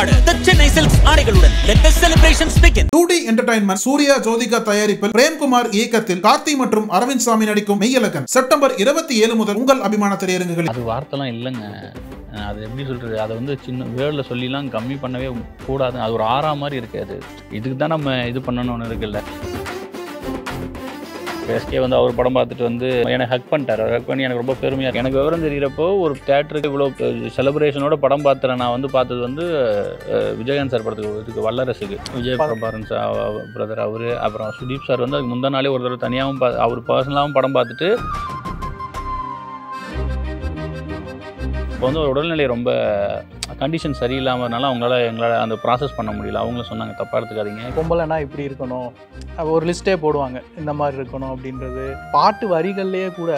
கொண்டாடு The Chennai Silks ஆடைகளுடன் let the celebrations begin. 2D Entertainment Surya Jyothika தயாரிப்பில் பிரேம்குமார் இயக்கத்தில் கார்த்தி மற்றும் அரவிந்த் சாமி நடிக்கும் மெய்யழகன் செப்டம்பர் 27 முதல் உங்கள் அபிமான திரையரங்குகளில். அது வார்த்தைலாம் இல்லைங்க. அது எப்படி சொல்கிறது, அதை வந்து சின்ன வேர்டில் சொல்லிலாம் கம்மி பண்ணவே கூடாது. அது ஒரு ஆறா மாதிரி இருக்காது. இதுக்கு தான் நம்ம இது பண்ணணும்னு இருக்குல்ல. எஸ்கே வந்து அவர் படம் பார்த்துட்டு வந்து என்னை ஹக் பண்ணிட்டார். ஹக் பண்ணி எனக்கு ரொம்ப பெருமையாக இருக்குது. எனக்கு விவரம் தெரிகிறப்போ ஒரு தேட்டருக்கு இவ்வளோ செலிப்ரேஷனோட படம் பார்த்துறேன். நான் வந்து பார்த்தது வந்து விஜயகாந்த் சார் படத்துக்கு, இதுக்கு வல்லரசுக்கு விஜய் பிரபாரன் சார் பிரதர் அவர், அப்புறம் சுதீப் சார் வந்து அதுக்கு முந்தின நாளே ஒரு தடவை தனியாகவும் அவர் பர்சனலாகவும் படம் பார்த்துட்டு இப்போ வந்து ஒரு உடல்நிலை ரொம்ப கண்டிஷன் சரியில்லாமனால எங்களால் அந்த ப்ராசஸ் பண்ண முடியல. அவங்களும் சொன்னாங்க தப்பாக எடுத்துக்காதீங்க, பொம்பளைனா இப்படி இருக்கணும், ஒரு லிஸ்ட்டே போடுவாங்க இந்த மாதிரி இருக்கணும் அப்படின்றது. பாட்டு வரிகள்லேயே கூட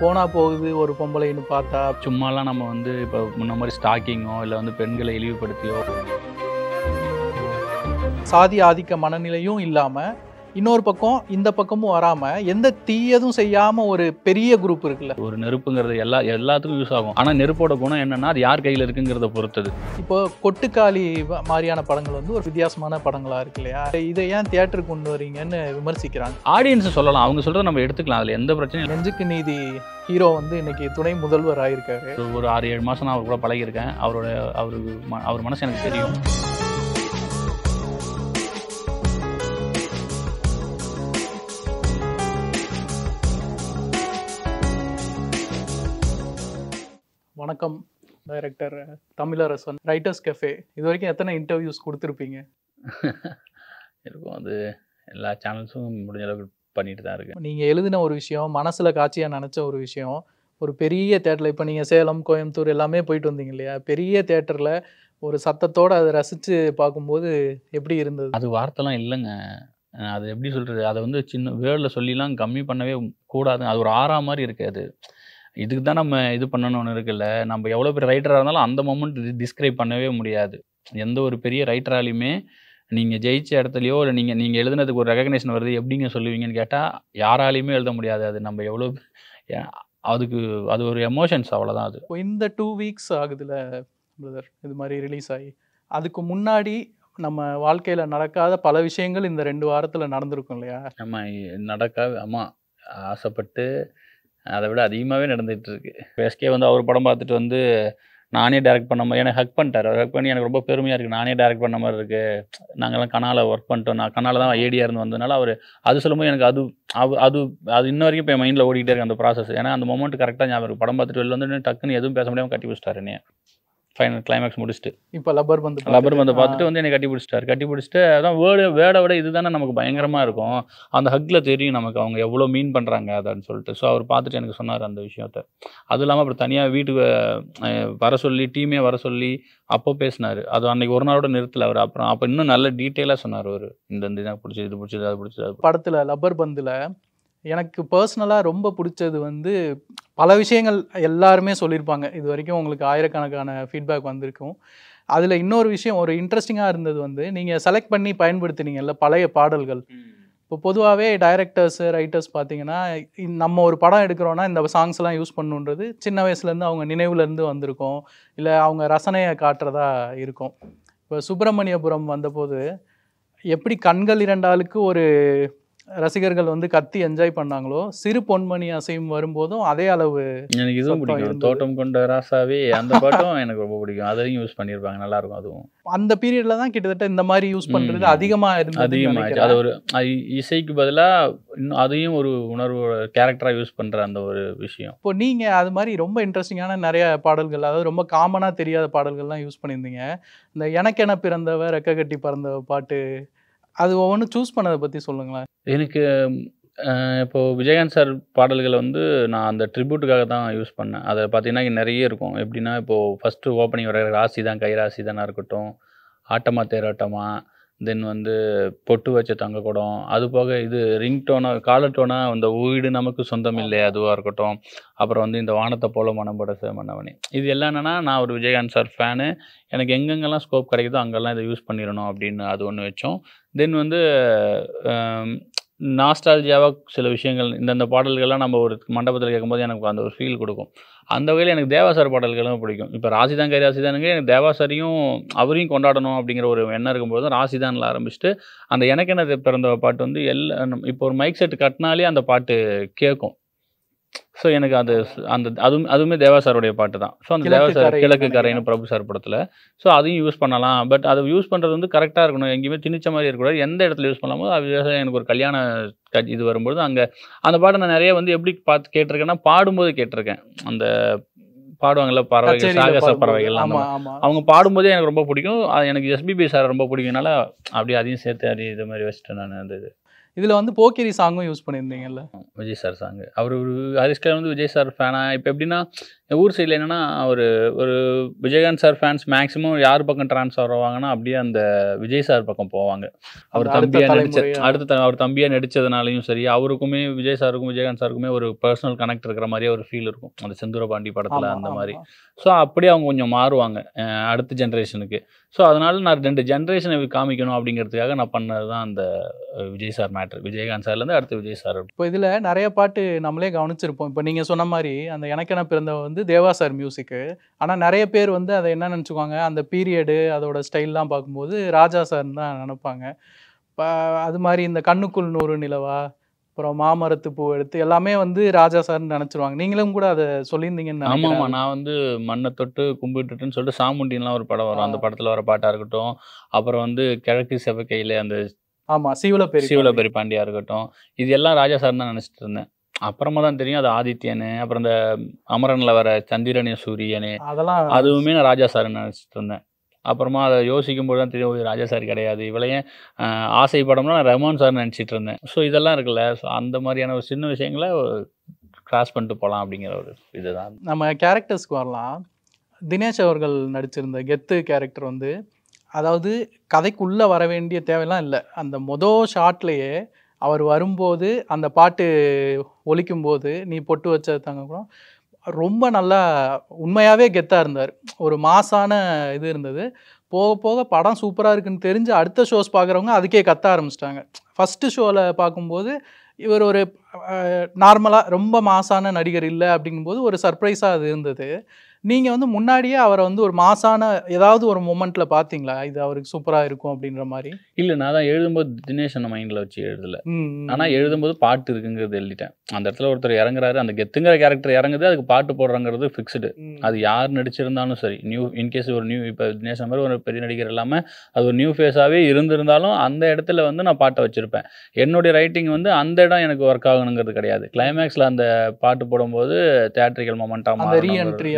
போனால் போகுது ஒரு பொம்பளைன்னு பார்த்தா சும்மாலாம் நம்ம வந்து இப்போ முன்ன மாதிரி ஸ்டாக்கிங்கோ இல்லை வந்து பெண்களை இழிவுபடுத்தியோ சாதி ஆதிக்க மனநிலையும் இல்லாமல் இன்னொரு பக்கம் இந்த பக்கமும் வராமல் எந்த தீயதும் செய்யாமல் ஒரு பெரிய குரூப் இருக்குல்ல. ஒரு நெருப்புங்கிறது எல்லாத்துக்கும் யூஸ் ஆகும். ஆனால் நெருப்போட குணம் என்னன்னா அது யார் கையில் இருக்குங்கிறத பொறுத்தது. இப்போ கொட்டுக்காளி மாதிரியான படங்கள் வந்து ஒரு வித்தியாசமான படங்களாக இருக்கு இல்லையா, இதை ஏன் தியேட்டருக்கு கொண்டு வரீங்கன்னு விமர்சிக்கிறாங்க. ஆடியன்ஸ் சொல்லலாம், அவங்க சொல்கிறத நம்ம எடுத்துக்கலாம், அதில் எந்த பிரச்சனையும். நெஞ்சுக்கு நீதி ஹீரோ வந்து இன்னைக்கு துணை முதல்வர் ஆகியிருக்காரு. ஒரு 6-7 மாதம் நான் அவர் கூட பழகியிருக்கேன். அவர் மனசு எனக்கு தெரியும். வணக்கம் டைரக்டர் தமிழரசன், ரைட்டர்ஸ் கஃபே. இது வரைக்கும் எத்தனை இன்டர்வியூஸ் கொடுத்துருப்பீங்க? இருக்கும், அது எல்லா சேனல்ஸும் முடிஞ்ச அளவுக்கு பண்ணிட்டு தான் இருக்கு. நீங்கள் எழுதின ஒரு விஷயம், மனசில் காட்சியாக நினச்ச ஒரு விஷயம், ஒரு பெரிய தேட்டரில், இப்போ நீங்கள் சேலம் கோயம்புத்தூர் எல்லாமே போயிட்டு வந்தீங்க இல்லையா, பெரிய தேட்டரில் ஒரு சத்தத்தோடு அதை ரசித்து பார்க்கும்போது எப்படி இருந்தது? அது வார்த்தைலாம் இல்லைங்க. அது எப்படி சொல்கிறது, அதை வந்து சின்ன வேர்டில் சொல்லிலாம் கம்மி பண்ணவே கூடாது. அது ஒரு ஆறா மாதிரி இருக்காது. இதுக்கு தான் நம்ம இது பண்ணணும்னு இருக்குல்ல. நம்ம எவ்வளோ பெரிய ரைட்டராக இருந்தாலும் அந்த மொமெண்ட் டிஸ்கிரைப் பண்ணவே முடியாது. எந்த ஒரு பெரிய ரைட்டராலையுமே நீங்கள் ஜெயிச்ச இடத்துலையோ இல்லை நீங்கள் எழுதுனதுக்கு ஒரு ரெகக்னேஷன் வருது எப்படிங்க சொல்லுவீங்கன்னு கேட்டால் யாராலையுமே எழுத முடியாது. அது நம்ம எவ்வளோ அது ஒரு எமோஷன்ஸ், அவ்வளோதான். அது இந்த 2 வீக்ஸ் ஆகுதுல பிரதர் இது மாதிரி ரிலீஸ் ஆகி, அதுக்கு முன்னாடி நம்ம வாழ்க்கையில் நடக்காத பல விஷயங்கள் இந்த 2 வாரத்தில் நடந்திருக்கும் இல்லையா? ஆமாம், ஆசைப்பட்டு அதை விட அதிகமாகவே நடந்துகிட்ருக்கு. எஸ்கே வந்து அவர் படம் பார்த்துட்டு வந்து நானே டைரக்ட் பண்ண மாதிரி எனக்கு ஹக் பண்ணிட்டார். ஹக் பண்ணி எனக்கு ரொம்ப பெருமையாக இருக்குது, நானே டைரக்ட் பண்ண மாதிரி இருக்குது. நாங்கள்லாம் கனால ஒர்க் பண்ணிட்டோம். நான் கனால தான் ஏடியாக இருந்து வந்ததுனால அவர் அது சொல்லும்போது எனக்கு அது இன்ன வரைக்கும் இப்போ என் மைண்டில் ஓடிக்கிட்டே இருக்குது அந்த ப்ராசஸ். ஏன்னா அந்த மொமெண்ட் கரெக்டாக ஞாபகம். படம் பார்த்துட்டு வெளில வந்து டக்குன்னு எதுவும் பேச முடியாமல் கட்டி பிடிச்சிட்டாரு என்னைய. ஃபைனல் கிளைமேக்ஸ் முடிச்சுட்டு இப்போ லப்பர் பந்து பார்த்துட்டு வந்து என்னை கட்டி பிடிச்சிட்டு அதான் வேர்டை விட இது தானே நமக்கு பயங்கரமாக இருக்கும். அந்த ஹக்கில் தெரியும் நமக்கு அவங்க எவ்வளோ மீன் பண்ணுறாங்க அதான்னு சொல்லிட்டு. ஸோ அவர் பார்த்துட்டு எனக்கு சொன்னார் அந்த விஷயத்த. அதுவும் இல்லாமல் அப்புறம் தனியாக வீட்டுக்கு வர சொல்லி, டீமே வர சொல்லி அப்போ பேசினார். அது அன்றைக்கி ஒரு நாளோட நிறுத்தலை அவர். அப்புறம் அப்போ இன்னும் நல்ல டீட்டெயிலாக சொன்னார் அவர். இந்த இதான் பிடிச்சது, இது பிடிச்சது, அது பிடிச்சது. படத்தில் லப்பர் பந்தில் எனக்கு பர்சனலாக ரொம்ப பிடிச்சது வந்து பல விஷயங்கள் எல்லாருமே சொல்லியிருப்பாங்க. இது வரைக்கும் உங்களுக்கு ஆயிரக்கணக்கான ஃபீட்பேக் வந்திருக்கும். அதில் இன்னொரு விஷயம் ஒரு இன்ட்ரெஸ்டிங்காக இருந்தது வந்து நீங்கள் செலக்ட் பண்ணி பயன்படுத்தினீங்கல்ல பழைய பாடல்கள். இப்போ பொதுவாகவே டைரக்டர்ஸு ரைட்டர்ஸ் பார்த்தீங்கன்னா நம்ம ஒரு படம் எடுக்கிறோன்னா இந்த சாங்ஸ்லாம் யூஸ் பண்ணுன்றது சின்ன வயசுலேருந்து அவங்க நினைவுலேருந்து வந்திருக்கும், இல்லை அவங்க ரசனையை காட்டுறதா இருக்கும். இப்போ சுப்பிரமணியபுரம் வந்தபோது எப்படி கண்கள் இரண்டாளுக்கு ஒரு ரசிகர்கள் வந்து கத்தி என்ஜாய் பண்ணாங்களோ, சிறு பொன்மணி அசையும் வரும்போதும் அதே அளவு எனக்கு இதுவும் பிடிக்கும். தோட்டம் கொண்ட ராசாவே அந்த பாட்டும் எனக்கு ரொம்ப பிடிக்கும். அதையும் யூஸ் பண்ணியிருப்பாங்க, நல்லா இருக்கும். அதுவும் அந்த பீரியட்ல தான் கிட்டத்தட்ட இந்த மாதிரி யூஸ் பண்றது அதிகமாகிடுச்சு. அது ஒரு இசைக்கு பதிலாக இன்னும் அதையும் ஒரு உணர்வு கேரக்டராக யூஸ் பண்ணுற அந்த ஒரு விஷயம். இப்போ நீங்கள் அது மாதிரி ரொம்ப இன்ட்ரெஸ்டிங்கான நிறைய பாடல்கள், அதாவது ரொம்ப காமனாக தெரியாத பாடல்கள்லாம் யூஸ் பண்ணியிருந்தீங்க. இந்த எனக்கென பிறந்தவ ரெக்க கட்டி பறந்தவ பாட்டு, அது ஒவ்வொன்றும் சூஸ் பண்ணதை பற்றி சொல்லுங்களேன். எனக்கு இப்போது விஜயகாந்த் சார் பாடல்களை வந்து நான் அந்த ட்ரிபியூட்டுக்காக தான் யூஸ் பண்ணேன். அதை பார்த்தீங்கன்னா நிறைய இருக்கும். எப்படின்னா இப்போது ஃபஸ்ட்டு ஓப்பனிங் வர ராசி தான் கைராசி தானாக இருக்கட்டும், ஆட்டமா தேராட்டமா, தென் வந்து பொட்டு வச்ச தங்க குடம், அது போக இது ரிங்டோனாக காலர் டோனாக அந்த வீடு நமக்கு சொந்தம் இல்லை அதுவாக இருக்கட்டும், அப்புறம் வந்து இந்த வானத்தை போல மனம்பட மன்னவனே, இது எல்லாம் என்னென்னா நான் ஒரு விஜயகாந்த் சார் ஃபேனு. எனக்கு எங்கெங்கெல்லாம் ஸ்கோப் கிடைக்குதோ அங்கெல்லாம் இதை யூஸ் பண்ணிடணும் அப்படின்னு அது ஒன்று வச்சோம். தென் வந்து நாஸ்டாலஜியாவாக சில விஷயங்கள் இந்தந்த பாடல்கள்லாம் நம்ம ஒரு மண்டபத்தில் கேட்கும்போது எனக்கு அந்த ஒரு ஃபீல் கொடுக்கும். அந்த வகையில் எனக்கு தேவா சார் பாடல்களும் பிடிக்கும். இப்போ ராசிதான் கை ராசிதானுங்க எனக்கு தேவா சாரையும் அவரையும் கொண்டாடணும் அப்படிங்கிற ஒரு எண்ணம் இருக்கும்போது தான் ராசிதானில் ஆரம்பிச்சுட்டு அந்த எனக்கு என்ன பிறந்த பாட்டு வந்து இப்போ ஒரு மைக் செட் கட்டினாலே அந்த பாட்டு கேட்கும். ஸோ எனக்கு அது அந்த அதுவுமே தேவா சாருடைய பாட்டு தான். ஸோ அந்த தேவா சார் கிழக்கு கரைன்னு பிரபு சார் படத்தில். ஸோ அதையும் யூஸ் பண்ணலாம். பட் அதை யூஸ் பண்ணுறது வந்து கரெக்டாக இருக்கணும். எங்கேயுமே திணிச்ச மாதிரி இருக்கக்கூடாது. எந்த இடத்துல யூஸ் பண்ணலாமோ அது எனக்கு ஒரு கல்யாண இது வரும்பொழுது அங்கே அந்த பாட்டை நான் நிறைய வந்து எப்படி பார்த்து கேட்டிருக்கேன்னா பாடும்போது கேட்டிருக்கேன். அந்த பாடுவாங்கள்ல பறவைகள், சாகச பறவைகள், அவங்க பாடும்போதே எனக்கு ரொம்ப பிடிக்கும். அது எனக்கு எஸ்பிபி சார் ரொம்ப பிடிக்கும்னால அப்படியே அதையும் சேர்த்து அப்படியே இது மாதிரி வச்சுட்டேன் நான். அந்த இது இதில் வந்து போக்கிரி சாங்கும் யூஸ் பண்ணியிருந்தீங்கல்ல, விஜய் சார் சாங்கு. அவர் ஒரு ஹரிஷ்கர் வந்து விஜய் சார் ஃபேனா. இப்போ எப்படின்னா ஊர் சைடில் என்னென்னா ஒரு விஜயகாந்த் சார் ஃபேன்ஸ் மேக்ஸிமம் யார் பக்கம் ட்ரான்ஸ்ஃபர் ஆவாங்கன்னா அப்படியே அந்த விஜய் சார் பக்கம் போவாங்க. அவர் தம்பியாக நடித்ததுனாலையும் சரி, அவருக்குமே விஜய் சாருக்கும் விஜயகாந்த் சாருக்குமே ஒரு பர்சனல் கனெக்ட் இருக்கிற மாதிரியே ஒரு ஃபீல் இருக்கும் அந்த செந்தூரபாண்டி படத்தில் அந்த மாதிரி. ஸோ அப்படியே அவங்க கொஞ்சம் மாறுவாங்க அடுத்த ஜென்ரேஷனுக்கு. ஸோ அதனால நான் 2 ஜென்ரேஷனை காமிக்கணும் அப்படிங்கிறதுக்காக நான் பண்ணது தான் அந்த விஜய் சார் மேட்ரு. விஜயகாந்த் சார்லேருந்து அடுத்து விஜய் சார். இப்போ இதில் நிறைய பாட்டு நம்மளே கவனிச்சிருப்போம். இப்போ நீங்கள் சொன்ன மாதிரி அந்த எனக்கென பிறந்த வந்து தேவா சார் மியூசிக்கு. ஆனால் நிறைய பேர் வந்து அதை என்ன நினச்சிக்குவாங்க, அந்த பீரியடு அதோட ஸ்டைல்லாம் பார்க்கும்போது ராஜா சார்னு தான் நினைப்பாங்க. இப்போ அது மாதிரி இந்த கண்ணுக்குள் 100 நிலவா, அப்புறம் மாமரத்து பூ எடுத்து எல்லாமே வந்து ராஜா சார்னு நினச்சிருவாங்க. நீங்களும் கூட அதை சொல்லியிருந்தீங்கன்னு. ஆமாம், நான் வந்து மண்ணை தொட்டு கும்பிட்டுட்டுன்னு சொல்லிட்டு சாமுண்டின்லாம் ஒரு படம் வரும். அந்த படத்தில் வர பாட்டாக இருக்கட்டும், அப்புறம் வந்து கிழக்கு செவக்கையில் அந்த சீவலப்பெரி பாண்டியா இருக்கட்டும், இது எல்லாம் ராஜா சார் தான் நினச்சிட்டு இருந்தேன். அப்புறமா தான் தெரியும் அது ஆதித்யனு, அப்புறம் இந்த அமரனில் வர சந்திரனே சூரியனே, அதெல்லாம் அதுவுமே நான் ராஜா சார்னு நினச்சிட்டு இருந்தேன். அப்புறமா அதை யோசிக்கும்போது தான் தெரியும் ராஜா சார் கிடையாது, இவளையே ஆசை படம்னா நான் ரஹ்மான் சார் நினச்சிட்டு இருந்தேன். ஸோ இதெல்லாம் இருக்குல்ல, ஸோ அந்த மாதிரியான ஒரு சின்ன விஷயங்களை கிராஸ் பண்ணிட்டு போகலாம் அப்படிங்கிற ஒரு இதுதான். நம்ம கேரக்டர்ஸ்க்கு வரலாம். தினேஷ் அவர்கள் நடிச்சிருந்த கெத்து கேரக்டர் வந்து, அதாவது கதைக்குள்ளே வர வேண்டிய தேவையெல்லாம் இல்லை. அந்த ஷாட்லேயே அவர் வரும்போது அந்த பாட்டு ஒலிக்கும்போது நீ பொட்டு வச்ச தங்க கூட ரொம்ப நல்லா உண்மையாகவே கெத்தாக இருந்தார். ஒரு மாசான இது இருந்தது. போக போக படம் சூப்பராக இருக்குன்னு தெரிஞ்சு அடுத்த ஷோஸ் பார்க்குறவங்க அதுக்கே கத்த ஆரம்பிச்சிட்டாங்க. ஃபஸ்ட்டு ஷோவில் பார்க்கும்போது இவர் ஒரு நார்மலாக ரொம்ப மாசான நடிகர் இல்லை அப்படிங்கும்போது ஒரு சர்ப்ரைஸாக அது இருந்தது. நீங்கள் வந்து முன்னாடியே அவரை வந்து ஒரு மாசான ஏதாவது ஒரு மொமெண்ட்டில் பார்த்தீங்களா, இது அவருக்கு சூப்பராக இருக்கும் அப்படின்ற மாதிரி? இல்லை, நான் தான் எழுதும்போது தினேஷ் அந்த மைண்டில் வச்சு எழுதலை. ஆனால் எழுதும்போது பாட்டு இருக்குங்கிறது எழுதிட்டேன். அந்த இடத்துல ஒருத்தர் இறங்குறாரு, அந்த கெத்துங்கிற கேரக்டர் இறங்குது, அதுக்கு பாட்டு போடுறாங்கிறது ஃபிக்ஸ்டு. அது யார் நடிச்சிருந்தாலும் சரி, இன்கேஸ் ஒரு இப்போ தினேஷ் மாதிரி ஒரு பெரிய நடிகர் இல்லாமல் அது ஒரு நியூ ஃபேஸாகவே இருந்திருந்தாலும் அந்த இடத்துல வந்து நான் பாட்டை வச்சுருப்பேன். என்னுடைய ரைட்டிங் வந்து அந்த இடம் எனக்கு ஒர்க் ஆகணுங்கிறது கிடையாது. கிளைமேக்ஸில் அந்த பாட்டு போடும்போது தியேட்ரிக்கல் மொமெண்ட்டாக ரீஎன்ட்ரி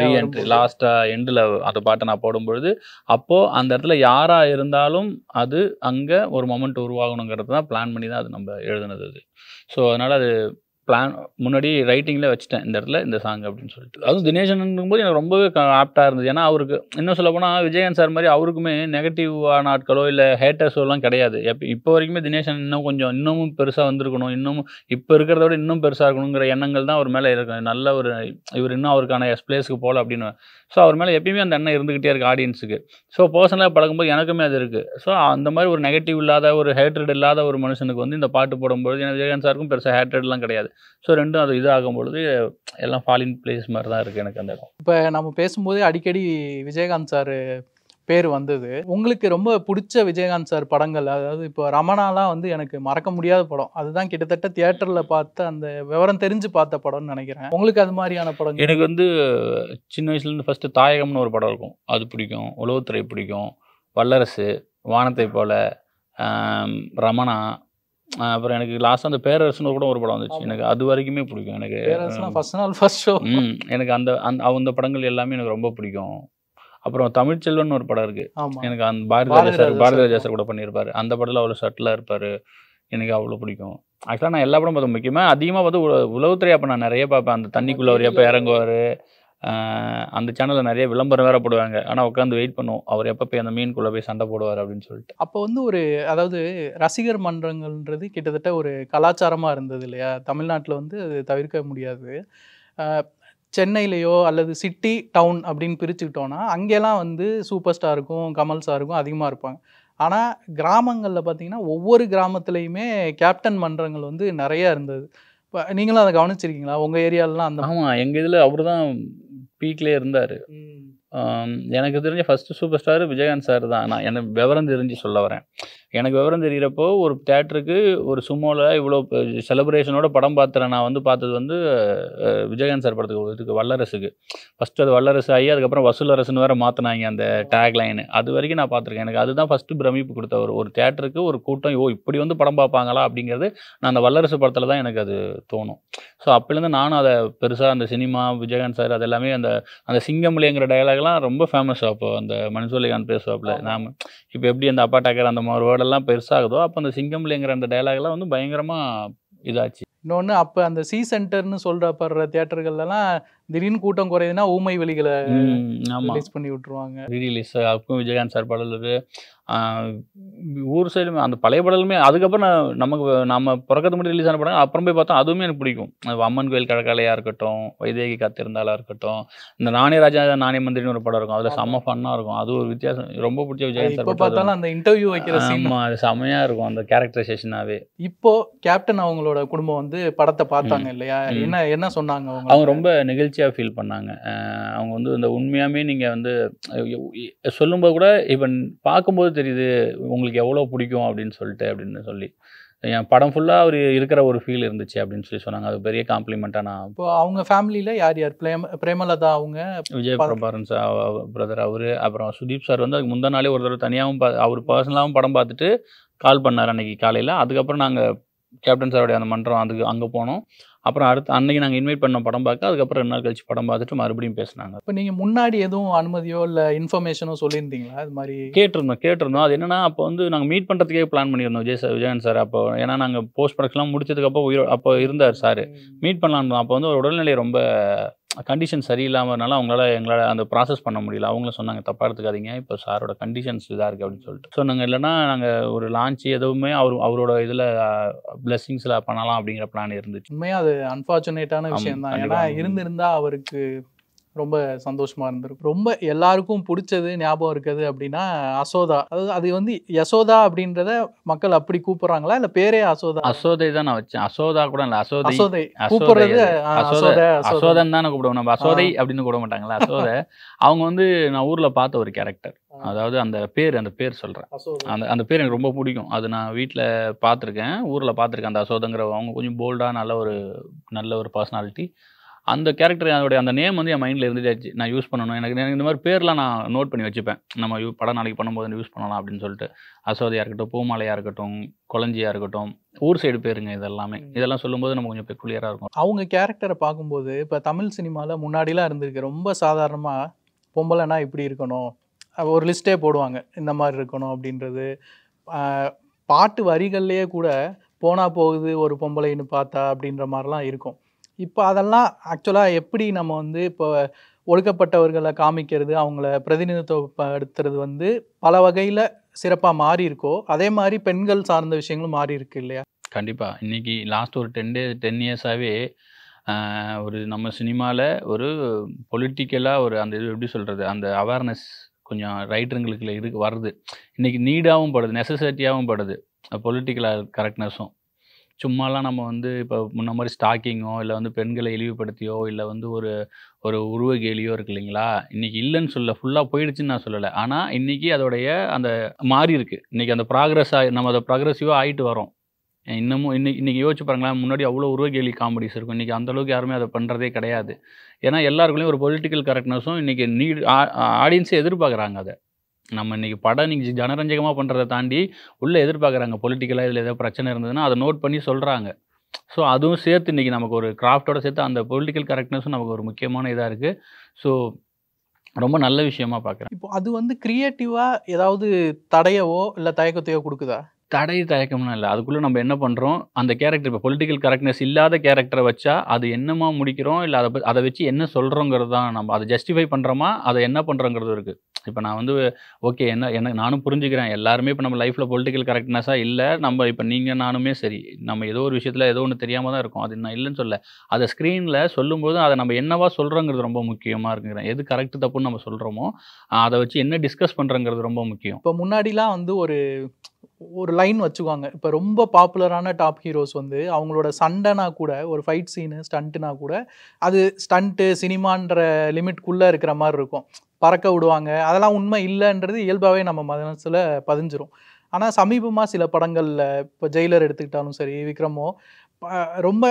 லாஸ்ட்டாக எண்டில் அந்த பாட்டை நான் போடும்பொழுது அப்போது அந்த இடத்துல யாராக இருந்தாலும் அது அங்கே ஒரு மொமெண்ட் உருவாகணுங்கிறது தான் பிளான் பண்ணி தான் அது நம்ம எழுதுனது அது. ஸோ அதனால் அது பிளான் முன்னாடி ரைட்டிங்கில் வச்சுட்டேன், இந்த இடத்துல இந்த சாங் அப்படின்னு சொல்லிட்டு. அதுவும் தினேஷனுங்கும் போது எனக்கு ரொம்பவே ஆப்டாக இருந்தது. ஏன்னா அவருக்கு இன்னும் சொல்ல போனால் விஜயகாந்த் சார் மாதிரி அவருக்குமே நெகட்டிவான ஆட்களோ இல்லை ஹேட்டர்ஸோலாம் கிடையாது. இப்போ வரைக்குமே தினேஷன் இன்னமும் பெருசாக வந்திருக்கணும், இன்னமும் இப்போ இருக்கிறத விட இன்னும் பெருசாக இருக்கணுங்கிற எண்ணங்கள் தான் அவர் மேலே இருக்கு. நல்ல ஒரு இவர் இன்னும் அவருக்கான பிளேஸ்க்கு போகல அப்படின்னு. ஸோ அவர் மேலே எப்பயுமே அந்த எண்ணம் இருந்துக்கிட்டே இருக்குது ஆடியன்ஸுக்கு. ஸோ பர்சனலாக பழகும்போது எனக்குமே அது இருக்குது. ஸோ அந்த மாதிரி ஒரு நெகட்டிவ் இல்லாத ஒரு ஹேட்ரட் இல்லாத ஒரு மனுஷனுக்கு வந்து இந்த பாட்டு போடும்போது எனக்கு விஜயகாந்த் சாருக்கும் பெருசாக ஹேட்ரட்லாம் கிடையாது. ஸோ ரெண்டும் அது இதாகும் பொழுது எல்லாம் ஃபாலின் பிளேஸ் மாதிரி தான் இருக்குது எனக்கு அந்த இடம். இப்போ நம்ம பேசும்போது அடிக்கடி விஜயகாந்த் சார் பேர் வந்தது. உங்களுக்கு ரொம்ப பிடிச்ச விஜயகாந்த் சார் படங்கள், அதாவது இப்போ ரமணாலாம் வந்து எனக்கு மறக்க முடியாத படம். அதுதான் கிட்டத்தட்ட தியேட்டரில் பார்த்த அந்த விவரம் தெரிஞ்சு பார்த்த படம்னு நினைக்கிறேன். உங்களுக்கு அது மாதிரியான படம்? எனக்கு வந்து சின்ன வயசுலேருந்து ஃபஸ்ட்டு தாயகம்னு ஒரு படம் இருக்கும், அது பிடிக்கும். உளவுத்துறை பிடிக்கும். வல்லரசு, வானத்தை போல, ரமணா, அப்புறம் எனக்கு லாஸ்ட்டாக அந்த பேரரசுன்னு கூட ஒரு படம் வந்துச்சு. எனக்கு அது வரைக்குமே பிடிக்கும். எனக்கு ஃபர்ஸ்ட் நாள் ஃபர்ஸ்ட் ஷோ எனக்கு அந்த படங்கள் எல்லாமே எனக்கு ரொம்ப பிடிக்கும். அப்புறம் தமிழ்ச்செல்வன் ஒரு படம் இருக்குது, எனக்கு அந்த பாரதி ராஜா சார் கூட பண்ணியிருப்பார். அந்த படத்தில் அவ்வளோ சட்டிலாக இருப்பார், எனக்கு அவ்வளோ பிடிக்கும். ஆக்சுவலாக நான் எல்லா படம் பார்த்தேன். முக்கியமாக அதிகமாக பார்த்து உளவுத்துறை அப்போ நான் நிறைய பார்ப்பேன். அந்த தண்ணிக்குள்ளே அவர் எப்போ இறங்குவார், அந்த சேனலில் நிறைய விளம்பரம் வேறு போடுவாங்க. ஆனால் உட்காந்து வெயிட் பண்ணுவோம் அவர் எப்போ போய் அந்த மீனுக்குள்ளே போய் சண்டை போடுவார் அப்படின்னு சொல்லிட்டு. அப்போ வந்து அதாவது ரசிகர் மன்றங்கள்ன்றது கிட்டத்தட்ட ஒரு கலாச்சாரமாக இருந்தது இல்லையா? தமிழ்நாட்டில் வந்து அது தவிர்க்க முடியாது. சென்னையிலையோ அல்லது சிட்டி டவுன் அப்படின்னு பிரிச்சுக்கிட்டோன்னா அங்கெல்லாம் வந்து சூப்பர் ஸ்டாருக்கும் கமல் சாருக்கும் அதிகமாக இருப்பாங்க. ஆனால் கிராமங்களில் பார்த்தீங்கன்னா ஒவ்வொரு கிராமத்துலேயுமே கேப்டன் மன்றங்கள் வந்து நிறையா இருந்தது. இப்போ நீங்களும் அதை கவனிச்சிருக்கீங்களா உங்கள் ஏரியாலலாம்? அந்த ஆமாம், எங்கள் இதில் அவர் தான் பீக்லேயே இருந்தார். எனக்கு தெரிஞ்ச first super star Vijayakanth sir தான். நான் எனக்கு விவரம் தெரிஞ்சு சொல்ல வரேன். எனக்கு விவரம் தெரிகிறப்போ ஒரு தேட்டருக்கு ஒரு சுமோவில் இவ்வளோ செலிப்ரேஷனோட படம் பார்த்துறேன். நான் வந்து பார்த்தது வந்து விஜயகாந்த் சார் படத்துக்கு இதுக்கு வல்லரசுக்கு. ஃபஸ்ட்டு அது வல்லரசு ஆகி அதுக்கப்புறம் வசூலரசுன்னு வேறு மாற்றினாங்க அந்த டேக் லைனு. அது வரைக்கும் நான் பார்த்துருக்கேன். எனக்கு அதுதான் ஃபஸ்ட்டு பிரமிப்பு கொடுத்த ஒரு தேட்டருக்கு ஒரு கூட்டம் இப்படி வந்து படம் பார்ப்பாங்களா அப்படிங்கிறது நான் அந்த வல்லரசு படத்தில் தான் எனக்கு அது தோணும். ஸோ அப்போலேருந்து நானும் அதை பெருசாக அந்த சினிமா விஜயகாந்த் சார் அது எல்லாமே அந்த சிங்கமொழிங்கிற டயலாக்லாம் ரொம்ப ஃபேமஸ். அப்போ அந்த மன்சூலிகாந்த் பேசுவாப்பில் நாம் இப்போ எப்படி அந்த அப்பா டேக்கர் அந்த மாதிரி வேர்டெல்லாம் பெருசாகுதோ அப்போ அந்த சிங்கமொழிங்கிற அந்த டயலாக்லாம் வந்து பயங்கரமாக இதாச்சு. இன்னொன்று அப்போ அந்த சி சென்டர்னு சொல்கிறப்படுற தியேட்டர்கள்லாம் திடீர்னு கூட்டம் குறையுதுன்னா ஊமை வெளிகளை ரிலீஸ் பண்ணி விட்டுருவாங்க. ரீரிலீஸ் அப்பவும் விஜயகாந்த் சார் பாடல் ஊர் சைடுமே அந்த பழைய பாடலுமே. அதுக்கப்புறம் நம்ம பிறக்கிறது மட்டும் ரிலீஸ் ஆன படம் அப்புறம் போய் பார்த்தா அதுவுமே எனக்கு பிடிக்கும். அம்மன் கோயில் கடற்கரையாக இருக்கட்டும், வைதேகி காத்திருந்தாலாக இருக்கட்டும், இந்த நானே ராஜா நானே மந்திரின்னு ஒரு படம் இருக்கும். அதில் செம்ம ஃபன்னாக இருக்கும். அது ஒரு வித்தியாசம். ரொம்ப பிடிச்ச விஜயகாந்த் சார் பார்த்தாலும் அந்த இன்டர்வியூ வைக்கிற ஆமாம், அது செம்மையாக இருக்கும் அந்த கேரக்டரைசேஷனாகவே. இப்போ கேப்டன் அவங்களோட குடும்பம் வந்து படத்தை பார்த்தாங்க இல்லையா? என்ன சொன்னாங்க அவங்க? ரொம்ப நெகிழ்ச்சியாக ஃபீல் பண்ணாங்க. அவங்க வந்து இந்த உண்மையாமே நீங்கள் வந்து சொல்லும்போது கூட இப்போ பார்க்கும்போது தெரியுது உங்களுக்கு எவ்வளோ பிடிக்கும் அப்படின்னு சொல்லி என் படம் ஃபுல்லாக அவர் இருக்கிற ஒரு ஃபீல் இருந்துச்சு அப்படின்னு சொன்னாங்க. அது பெரிய காம்ப்ளிமெண்ட்டாக நான். இப்போ அவங்க ஃபேமிலியில் யார் பிரேமலதா அவங்க, விஜய் பிரபாரன் சார் பிரதர் அவர், அப்புறம் சுதீப் சார் வந்து அதுக்கு முந்தின நாளே ஒரு தடவை தனியாகவும் அவர் பர்சனலாகவும் படம் பார்த்துட்டு கால் பண்ணார் அன்றைக்கி காலையில். அதுக்கப்புறம் நாங்கள் கேப்டன் சாரோடைய அந்த மன்றம் அங்கே போனோம். அப்புறம் அன்றைக்கி நாங்கள் இன்வைட் பண்ணோம் படம் பார்க்க. அதுக்கப்புறம் 2 நாள் கழிச்சு படம் பார்த்துட்டு மறுபடியும் பேசினாங்க. இப்போ நீங்கள் முன்னாடி எதுவும் அனுமதியோ இல்லை இன்ஃபர்மேஷனோ சொல்லியிருந்தீங்களா? அது மாதிரி கேட்டிருந்தோம். அது என்னென்னா அப்போ வந்து நாங்கள் மீட் பண்ணுறதுக்கே பிளான் பண்ணியிருந்தோம் விஜயகாந்த் சார். அப்போ ஏன்னா நாங்கள் போஸ்ட் ப்ரொடக்ஷன்லாம் முடிச்சதுக்கப்போ அப்போ இருந்தார் சார். மீட் பண்ணலான்னு. அப்போ வந்து ஒரு உடல்நிலை ரொம்ப கண்டிஷன் சரியில்லாமனால எங்களால் அந்த ப்ராசஸ் பண்ண முடியல. அவங்களும் சொன்னாங்க தப்பாக எடுத்துக்காதீங்க, இப்போ சாரோட கண்டிஷன்ஸ் இதாக இருக்குது அப்படின்னு சொல்லிட்டு சொன்னாங்க. இல்லைன்னா நாங்கள் ஒரு லான்ச் எதுவுமே அவரோட இதில் பிளெஸிங்ஸில் பண்ணலாம் அப்படிங்கிற பிளான் இருந்துச்சு. உண்மையாக அது அன்ஃபார்ச்சுனேட்டான விஷயம் தான். ஏன்னா இருந்திருந்தா அவருக்கு ரொம்ப சந்தோஷமா இருந்திருக்கும். ரொம்ப எல்லாருக்கும் பிடிச்சது ஞாபகம் இருக்குது அப்படின்னா அசோதா. அது வந்து யசோதா அப்படின்றத மக்கள் அப்படி கூப்பிடுறாங்களா இல்லை பேரே அசோதா? அசோதை தான் நான் வச்சேன். அசோதா கூட இல்லை, அசோதை கூப்பிடுறது அசோதன் தானே கூப்பிடுவோம். நம்ம அசோதை அப்படின்னு கூப்பிட மாட்டாங்களா? அசோதை அவங்க வந்து நான் ஊரில் பார்த்த ஒரு கேரக்டர். அதாவது அந்த பேர் சொல்கிறேன். அந்த பேர் எனக்கு ரொம்ப பிடிக்கும். அது நான் வீட்டில் பார்த்துருக்கேன், ஊரில் பார்த்துருக்கேன். அந்த அசோதங்கிற அவங்க கொஞ்சம் போல்டாக நல்ல ஒரு பர்சனாலிட்டி. அந்த கேரக்டர் அதோடைய அந்த நேம் வந்து என் மைண்டில் இருந்துட்டாச்சு. நான் யூஸ் பண்ணணும். எனக்கு இந்த மாதிரி பேர்லாம் நான் நோட் பண்ணி வச்சுப்பேன். நம்ம படம் நாளைக்கு பண்ணும்போது யூஸ் பண்ணலாம் அப்படின்னு சொல்லிட்டு. அசோதையாக இருக்கட்டும், பூமாலையாக இருக்கட்டும், கொளஞ்சியாக இருக்கட்டும், ஊர் சைடு பேருங்க இதெல்லாம் சொல்லும்போது நம்ம கொஞ்சம் பெக்குலியராக இருக்கும். அவங்க கேரக்டரை பார்க்கும்போது இப்போ தமிழ் சினிமாவில் முன்னாடிலாம் இருந்திருக்கு. ரொம்ப சாதாரணமாக பொம்பளைனா இப்படி இருக்கணும், ஒரு லிஸ்ட்டே போடுவாங்க இந்த மாதிரி இருக்கணும் அப்படின்றது. பாட்டு வரிகள்லேயே கூட போனால் போகுது ஒரு பொம்பளைன்னு பார்த்தா அப்படின்ற மாதிரிலாம் இருக்கும். இப்போ அதெல்லாம் ஆக்சுவலாக எப்படி நம்ம வந்து இப்போ ஒடுக்கப்பட்டவர்களை காமிக்கிறது, அவங்கள பிரதிநிதித்துவப்படுத்துறது வந்து பல வகையில் சிறப்பாக மாறி இருக்கோ, அதே மாதிரி பெண்கள் சார்ந்த விஷயங்களும் மாறி இருக்கு இல்லையா? கண்டிப்பாக. இன்றைக்கி லாஸ்ட் ஒரு 10 இயர்ஸாகவே ஒரு நம்ம சினிமாவில் ஒரு பொலிட்டிக்கலாக அந்த இது எப்படி சொல்கிறது, அந்த அவேர்னஸ் கொஞ்சம் ரைட்டருங்களுக்கு வருது. இன்றைக்கி நீடாகவும் படுது, நெசசிட்டியாகவும் படுது. பொலிட்டிக்கல் கரெக்ட்னஸும் சும்மாலாம் நம்ம வந்து இப்போ முன்ன மாதிரி ஸ்டாக்கிங்கோ இல்லை வந்து பெண்களை இழிவுபடுத்தியோ இல்லை வந்து ஒரு உருவ கேலியோ இருக்கு இல்லைங்களா? இன்றைக்கி இல்லைன்னு ஃபுல்லாக போயிடுச்சுன்னு நான் சொல்லலை. ஆனால் இன்றைக்கி அதோடைய அந்த மாறி இருக்குது. இன்றைக்கி அந்த நம்ம அதை ப்ராக்ரெசிவாக ஆகிட்டு வரோம். இன்னமும் இன்றைக்கி யோசிச்சு பாருங்களேன், முன்னாடி அவ்வளோ உருவ கேலி காமெடிஸ் இருக்கும். இன்றைக்கி அந்தளவுக்கு யாருமே அதை பண்ணுறதே கிடையாது. ஏன்னா எல்லாருக்குள்ளேயும் ஒரு பொலிட்டிக்கல் கரெக்ட்னஸும் இன்றைக்கி ஆடியன்ஸே எதிர்பார்க்குறாங்க. அதை நம்ம இன்றைக்கி படம் ஜனரஞ்சகமாக பண்ணுறதை தாண்டி உள்ளே எதிர்பார்க்குறாங்க. பொலிட்டிக்கலாக இதில் ஏதாவது பிரச்சனை இருந்ததுன்னா அதை நோட் பண்ணி சொல்கிறாங்க. ஸோ அதுவும் சேர்த்து இன்றைக்கி நமக்கு ஒரு கிராஃப்டோட சேர்த்து அந்த பொலிட்டிக்கல் கரெக்ட்னஸும் நமக்கு ஒரு முக்கியமான இதாக இருக்குது. ஸோ ரொம்ப நல்ல விஷயமா பார்க்குறேன். இப்போ அது வந்து க்ரியேட்டிவாக ஏதாவது தடையவோ இல்லை தயக்கத்தையோ கொடுக்குதா? தயக்கம்னா இல்லை. அதுக்குள்ளே நம்ம என்ன பண்ணுறோம், அந்த கேரக்டர் இப்போ பொலிட்டிக்கல் கரெக்ட்னஸ் இல்லாத கேரக்டரை வச்சா அது என்னமா முடிக்கிறோம், இல்லை அதை வச்சு என்ன சொல்கிறோங்கிறது தான். நம்ம அதை ஜஸ்டிஃபை பண்ணுறோமா, அதை என்ன பண்ணுறோங்கிறது இருக்குது. இப்போ நான் வந்து ஓகே என்ன நானும் புரிஞ்சுக்கிறேன். எல்லாருமே இப்போ நம்ம லைஃப்பில் பொலிட்டிக்கல் கரெக்ட்னஸாக இல்லை. நம்ம இப்போ நீங்கள் நானுமே சரி, நம்ம ஏதோ ஒரு விஷயத்தில் ஏதோ ஒன்று தெரியாமல் தான் இருக்கும். அது நான் இல்லைன்னு சொல்ல. அதை ஸ்க்ரீனில் சொல்லும்போது அதை நம்ம என்னவா சொல்கிறோங்கிறது ரொம்ப முக்கியமாக இருக்குங்கிறேன். எது கரெக்ட் தப்புன்னு நம்ம சொல்கிறோமோ அதை வச்சு என்ன டிஸ்கஸ் பண்ணுறங்கிறது ரொம்ப முக்கியம். இப்போ முன்னாடிலாம் வந்து ஒரு லைன் வச்சுக்குவாங்க. இப்போ ரொம்ப பாப்புலரான டாப் ஹீரோஸ் வந்து அவங்களோட சண்டைனா கூட, ஒரு ஃபைட் சீனு ஸ்டண்ட்டுனா கூட, அது ஸ்டண்ட்டு சினிமான்ற லிமிட்குள்ளே இருக்கிற மாதிரி இருக்கும். பறக்க விடுவாங்க. அதெல்லாம் உண்மை இல்லைன்றது இயல்பாகவே நம்ம மனசில் பதிஞ்சிரும். ஆனால் சமீபமாக சில படங்களில், இப்போ ஜெயிலர் எடுத்துக்கிட்டாலும் சரி, விக்ரமோ, ரொம்ப